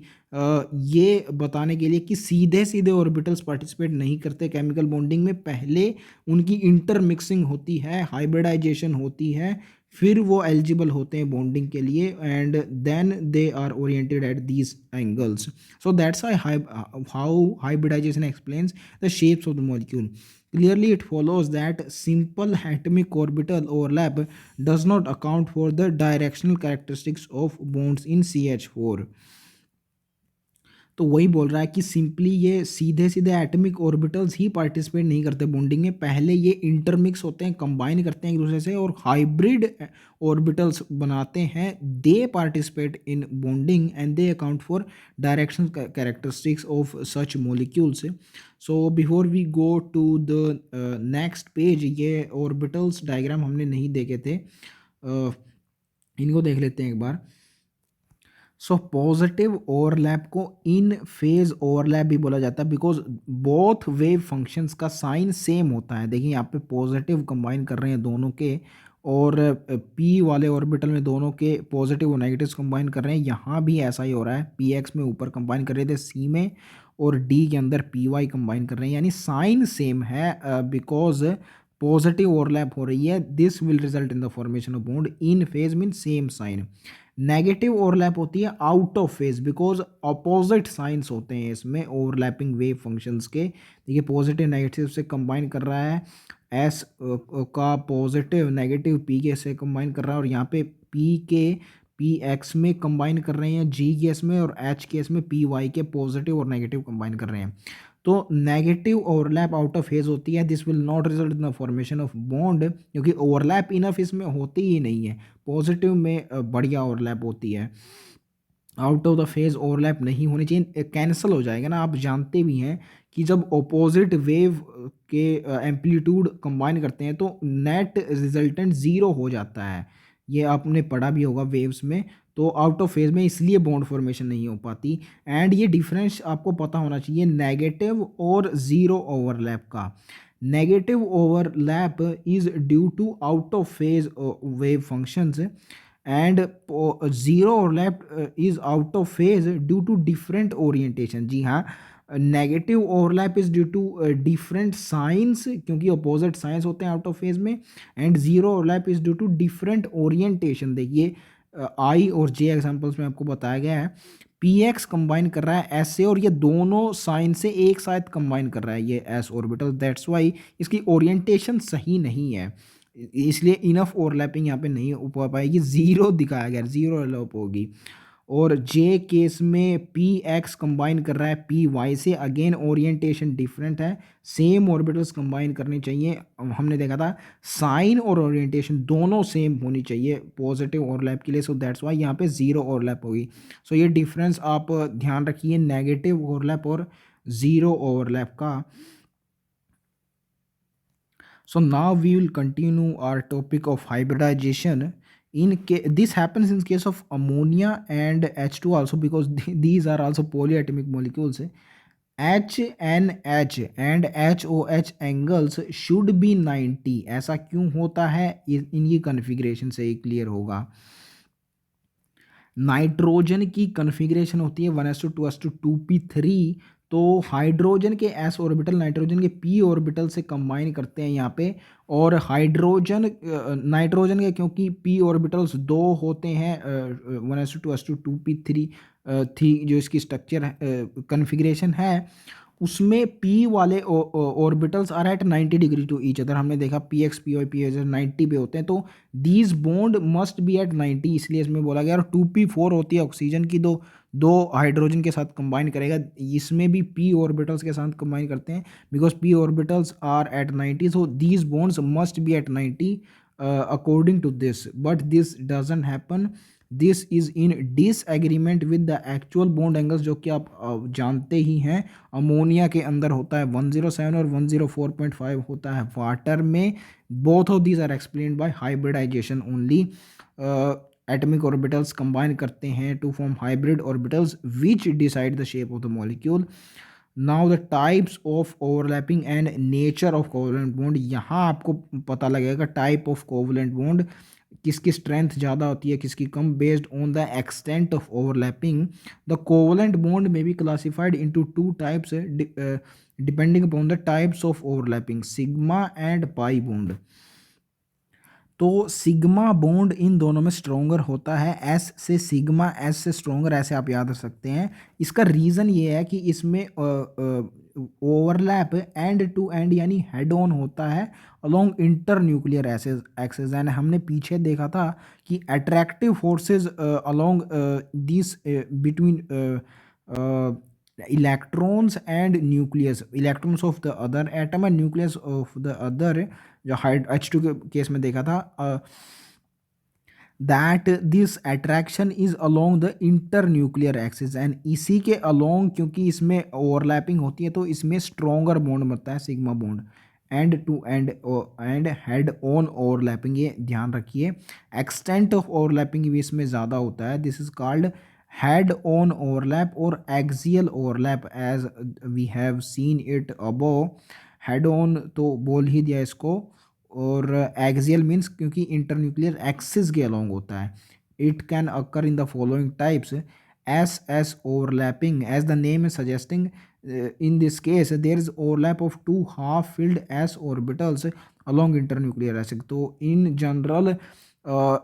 ये बताने के लिए कि सीधे सीधे ऑर्बिटल्स पार्टिसिपेट नहीं करते केमिकल बॉन्डिंग में, पहले उनकी इंटरमिक्सिंग होती है, हाइब्रिडाइजेशन होती है, फिर वो एलिजिबल होते हैं बॉन्डिंग के लिए, and then they are oriented at these angles. So that's how hybridization explains the shapes of the molecule. Clearly, it follows that simple atomic orbital overlap does not account for the directional characteristics of bonds in CH4. तो वही बोल रहा है कि simply ये सीधे सीधे atomic orbitals ही participate नहीं करते बॉन्डिंग में, पहले ये इंटरमिक्स होते हैं, कंबाइन करते हैं एक दूसरे से और हाइब्रिड ऑर्बिटल्स बनाते हैं, they participate in bonding and they account for direction characteristics of such molecules. So before we go to the next page, ये ऑर्बिटल्स डायग्राम हमने नहीं देखे थे, इनको देख लेते हैं एक बार। सो पॉजिटिव ओवरलैप को इन फेज ओवरलैप भी बोला जाता है, बिकॉज बोथ वेव फंक्शंस का साइन सेम होता है। देखिए यहाँ पे पॉजिटिव कंबाइन कर रहे हैं दोनों के, और पी वाले ऑर्बिटल में दोनों के पॉजिटिव और नेगेटिव्स कंबाइन कर रहे हैं, यहाँ भी ऐसा ही हो रहा है। पी एक्स में ऊपर कंबाइन कर रहे थे सी में, और डी के अंदर पी वाई कंबाइन कर रहे हैं, यानी साइन सेम है, बिकॉज पॉजिटिव ओवरलैप हो रही है। This will result in the formation of bond. In phase mean same sign. Negative overlap होती है out of phase, because opposite signs होते हैं इसमें ओवरलैपिंग वेव फंक्शंस के। देखिए पॉजिटिव नेगेटिव से कंबाइन कर रहा है, एस का पॉजिटिव नेगेटिव पी के से कंबाइन कर रहा है, और यहाँ पे पी के पी एक्स में कंबाइन कर रहे हैं जी केस में, और एच केस में पी वाई के पॉजिटिव और नेगेटिव कंबाइन कर रहे हैं। तो negative overlap out of phase होती है। This will not result in the formation of bond, क्योंकि ओवरलैप इनफ इसमें होती ही नहीं है। पॉजिटिव में बढ़िया ओवरलैप होती है, out of the phase overlap नहीं होनी चाहिए, कैंसिल हो जाएगा ना। आप जानते भी हैं कि जब ऑपोजिट वेव के एम्पलीट्यूड कंबाइन करते हैं तो नेट रिजल्टेंट ज़ीरो हो जाता है, ये आपने पढ़ा भी होगा वेव्स में। तो आउट ऑफ फेज में इसलिए बॉन्ड फॉर्मेशन नहीं हो पाती, एंड ये डिफरेंस आपको पता होना चाहिए नेगेटिव और ज़ीरो ओवरलैप का। Negative overlap is due to out of phase wave functions, and zero overlap is out of phase due to different orientation. जी हाँ, negative overlap is due to different signs, क्योंकि opposite signs होते हैं out of phase में। And zero overlap is due to different orientation. देखिए आई और जे examples में आपको बताया गया है, पी एक्स कंबाइन कर रहा है एस से, और ये दोनों साइन से एक साथ कंबाइन कर रहा है ये एस ऑर्बिटल, दैट्स वाई इसकी ओरिएंटेशन सही नहीं है, इसलिए इनफ ओवरलैपिंग यहाँ पे नहीं हो पाएगी, ज़ीरो दिखाया गया, ज़ीरो ओवरलैप होगी। और जे केस में पी एक्स कंबाइन कर रहा है पी वाई से, अगेन ओरिएंटेशन डिफरेंट है, सेम ऑर्बिटल्स कंबाइन करनी चाहिए। हमने देखा था साइन और ओरिएंटेशन दोनों सेम होनी चाहिए पॉजिटिव ओवरलैप के लिए, सो दैट्स वाई यहाँ पे ज़ीरो ओवरलैप होगी। सो ये डिफरेंस आप ध्यान रखिए नेगेटिव ओवरलैप और ज़ीरो ओवरलैप का। So now we will continue our topic of hybridization. This happens in case of ammonia and H2 also, because these are also polyatomic molecules. HNH and HOH angles should be 90। ऐसा क्यों होता है, इनकी configuration से ही clear होगा। Nitrogen की configuration होती है 1s2 2s2 2p3, तो हाइड्रोजन के s ऑर्बिटल नाइट्रोजन के p ऑर्बिटल से कंबाइन करते हैं यहाँ पे, और हाइड्रोजन नाइट्रोजन के क्योंकि p ऑर्बिटल्स दो होते हैं 1s2 2s2 2p3 थी जो इसकी स्ट्रक्चर कन्फिग्रेशन है, उसमें p वाले orbitals are at 90 degree to each other. हमने देखा p x p y p h 90 पे होते हैं, तो these bond must be at 90, इसलिए इसमें बोला गया। और 2p4 होती है ऑक्सीजन की, दो दो हाइड्रोजन के साथ कंबाइन करेगा, इसमें भी p ऑर्बिटल्स के साथ कंबाइन करते हैं, because p orbitals are at 90, so these bonds must be at 90 according to this, but this doesn't happen. This is in disagreement with the actual bond angles, जो कि आप जानते ही हैं अमोनिया के अंदर होता है 107 और 104.5 होता है वाटर में। Both of these are explained by hybridisation only. Atomic orbitals combine करते हैं to form hybrid orbitals which decide the shape of the molecule. Now the types of overlapping and nature of covalent bond, यहाँ आपको पता लगेगा type of covalent bond, किसकी strength ज़्यादा होती है किसकी कम, based on the extent of overlapping. The covalent bond may be classified into two types depending upon the types of overlapping, sigma and pi bond. तो सिग्मा बॉन्ड इन दोनों में stronger होता है, एस से सिग्मा एस से stronger, ऐसे आप याद रख सकते हैं। इसका रीज़न ये है कि इसमें ओवरलैप एंड टू एंड यानी हेड ऑन होता है along inter nuclear access, and हमने पीछे देखा था कि attractive forces along this between electrons and nucleus, electrons of the other atom and nucleus of the other, जो हाइड H2 के केस में देखा था, that this attraction is along the inter nuclear axis, and इसी के along क्योंकि इसमें overlapping होती है तो इसमें स्ट्रोंगर बॉन्ड बनता है sigma bond. End to end head on overlapping, ये ध्यान रखिए, एक्सटेंट ऑफ ओवरलैपिंग भी इसमें ज़्यादा होता है, this is called head on overlap और axial overlap, as we have seen it above. Head on तो बोल ही दिया इसको, और एक्सियल मीन्स क्योंकि इंटरन्यूक्लियर एक्सिस के अलॉन्ग होता है। It can occur in the following types, S S overlapping, as the name is suggesting, in this case there is overlap of two half filled s orbitals along internuclear axis। तो in general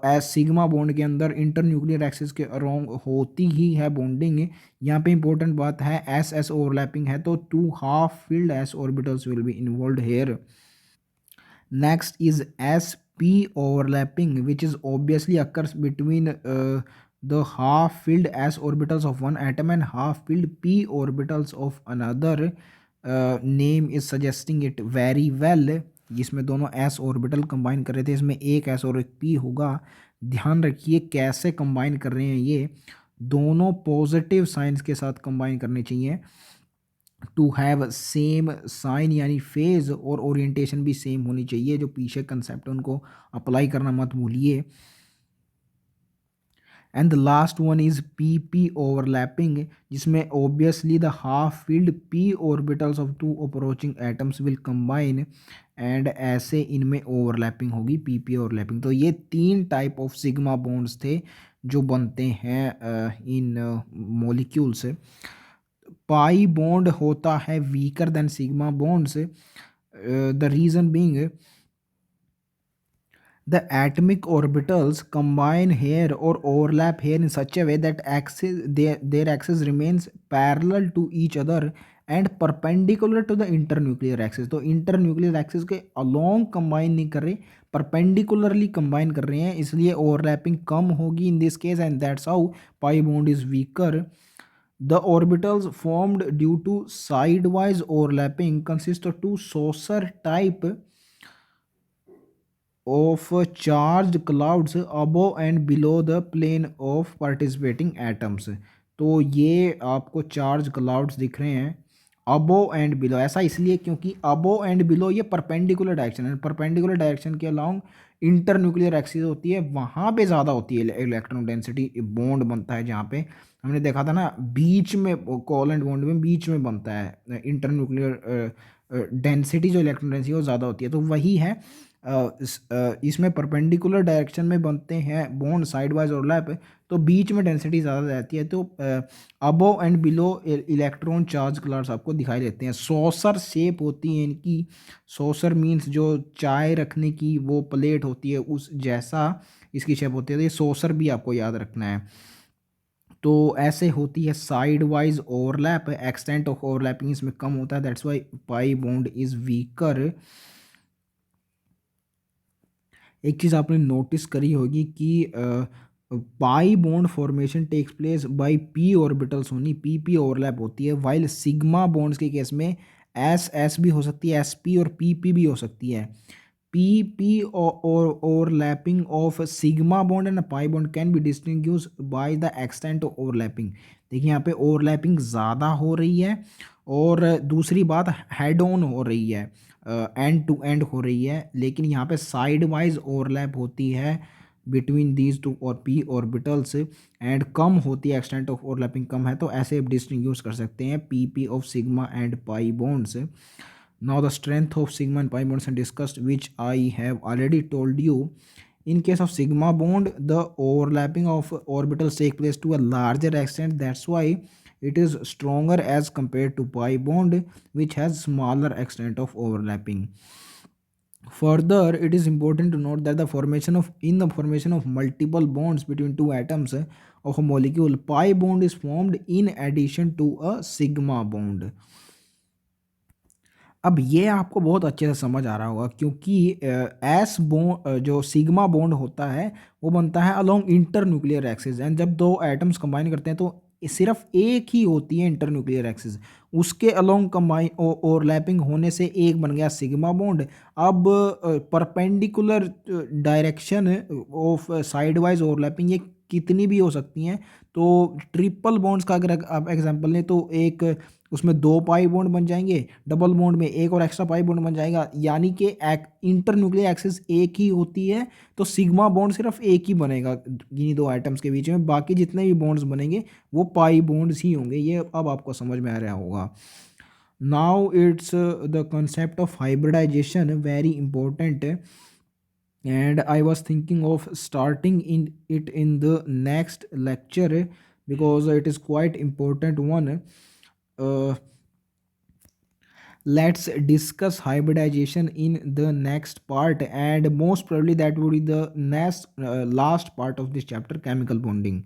S sigma bond के अंदर internuclear axis के around होती ही है bonding. यहाँ पे important बात है एस एस ओवरलैपिंग है तो two half filled s orbitals will be involve here. Next is sp overlapping, which is obviously occurs between the half-filled s orbitals of one atom and half-filled p orbitals of another। Name is suggesting it very well। जिसमें दोनों s orbital combine कर रहे थे, इसमें एक s और एक p होगा। ध्यान रखिए कैसे कंबाइन कर रहे हैं, ये दोनों पॉजिटिव साइंस के साथ कंबाइन करने चाहिए टू हैव सेम साइन यानी फेज, और ओरिएंटेशन भी सेम होनी चाहिए। जो पीछे कंसेप्ट है उनको अप्लाई करना मत भूलिए। And the last one is P P overlapping, जिसमें obviously the half filled p orbitals of two approaching atoms will combine and ऐसे इनमें ओवरलैपिंग होगी, पीपी ओवरलैपिंग। तो ये 3 टाइप ऑफ सिग्मा बॉन्ड्स थे जो बनते हैं इन मॉलिक्यूल से। पाई बॉन्ड होता है weaker then sigma bonds, the reason being the atomic orbitals combine here or overlap here in such a way that their axis remains parallel to each other and perpendicular to the internuclear axis। तो internuclear axis के along combine नहीं कर रहे, perpendicularly combine कर रहे हैं, इसलिए overlapping कम होगी in this case, and that's how pi bond is weaker। The orbitals formed due to sidewise overlapping consist of two saucer type of charged clouds above and below the plane of participating atoms। तो ये आपको charge clouds दिख रहे हैं अबो and below. ऐसा इसलिए क्योंकि अबो and below ये परपेंडिकुलर डायरेक्शन है, परपेंडिकुलर डायरेक्शन के अलोंग इंटरन्यूक्लियर एक्सिस होती है, वहाँ पे ज़्यादा होती है इलेक्ट्रॉन डेंसिटी, बॉन्ड बनता है जहाँ पे हमने देखा था ना बीच में, कोवलेंट बॉन्ड में बीच में बनता है इंटरन्यूक्लियर डेंसिटी, जो इलेक्ट्रॉन डेंसिटी वो ज़्यादा होती है। तो वही है इसमें परपेंडिकुलर डायरेक्शन में बनते हैं बॉन्ड साइड वाइज ओवरलैप, तो बीच में डेंसिटी ज़्यादा रहती है। तो above and below electron charge clouds आपको दिखाई देते हैं। सॉसर शेप होती है इनकी, सॉसर मीन्स जो चाय रखने की वो प्लेट होती है उस जैसा इसकी शेप होती है, तो ये सॉसर भी आपको याद रखना है। तो ऐसे होती है sidewise overlap, extent of overlapping इसमें कम होता है, that's why pi bond is weaker. एक चीज़ आपने नोटिस करी होगी कि pi bond formation takes place by p orbitals only, p p overlap होती है, वाइल सिग्मा बॉन्ड्स के केस में एस एस भी हो सकती है, एस पी और पी पी भी हो सकती है। पी पी और overlapping of sigma bond and pi bond can be distinguish by the extent of overlapping. देखिए यहाँ पे ओवरलैपिंग ज़्यादा हो रही है, और दूसरी बात हेड ऑन हो रही है, एंड टू एंड हो रही है, लेकिन यहाँ पे साइड वाइज ओवरलैप होती है बिटवीन दीज टू और पी ऑर्बिटल्स, एंड कम होती है, एक्सटेंट ऑफ ओवरलैपिंग कम है। तो ऐसे डिस्टिंग्विश कर सकते हैं p p of sigma and pi bonds. Now the strength of sigma and pi bonds are discussed which I have already told you. In case of sigma bond, the overlapping of orbitals take place to a larger extent. That's why it is stronger as compared to pi bond, which has smaller extent of overlapping. Further, it is important to note that in the formation of multiple bonds between two atoms of a molecule, pi bond is formed in addition to a sigma bond. अब ये आपको बहुत अच्छे से समझ आ रहा होगा, क्योंकि एस बॉन्ड जो सिग्मा बॉन्ड होता है वो बनता है along inter nuclear axis, and जब दो एटम्स कंबाइन करते हैं तो सिर्फ एक ही होती है इंटर न्यूक्लियर एक्सिस, उसके अलोंग कंबाइन ओवरलैपिंग होने से एक बन गया सिग्मा बॉन्ड। अब perpendicular direction of side wise overlapping ये कितनी भी हो सकती हैं। तो ट्रिपल बॉन्ड्स का अगर आप एग्जांपल लें तो एक उसमें 2 पाई बॉन्ड बन जाएंगे, डबल बॉन्ड में एक और एक्स्ट्रा पाई बॉन्ड बन जाएगा, यानी कि इंटर न्यूक्लियर एक्सिस एक ही होती है, तो सिग्मा बॉन्ड सिर्फ एक ही बनेगा इन्हीं दो आइटम्स के बीच में, बाकी जितने भी बॉन्ड्स बनेंगे वो पाई बॉन्ड्स ही होंगे। ये अब आपको समझ में आ रहा होगा। Now it's the concept of hybridization very important, and I was thinking of starting in the next lecture because it is quite important one. uh, let's discuss hybridization in the next part, and most probably that would be the next last part of this chapter, chemical bonding.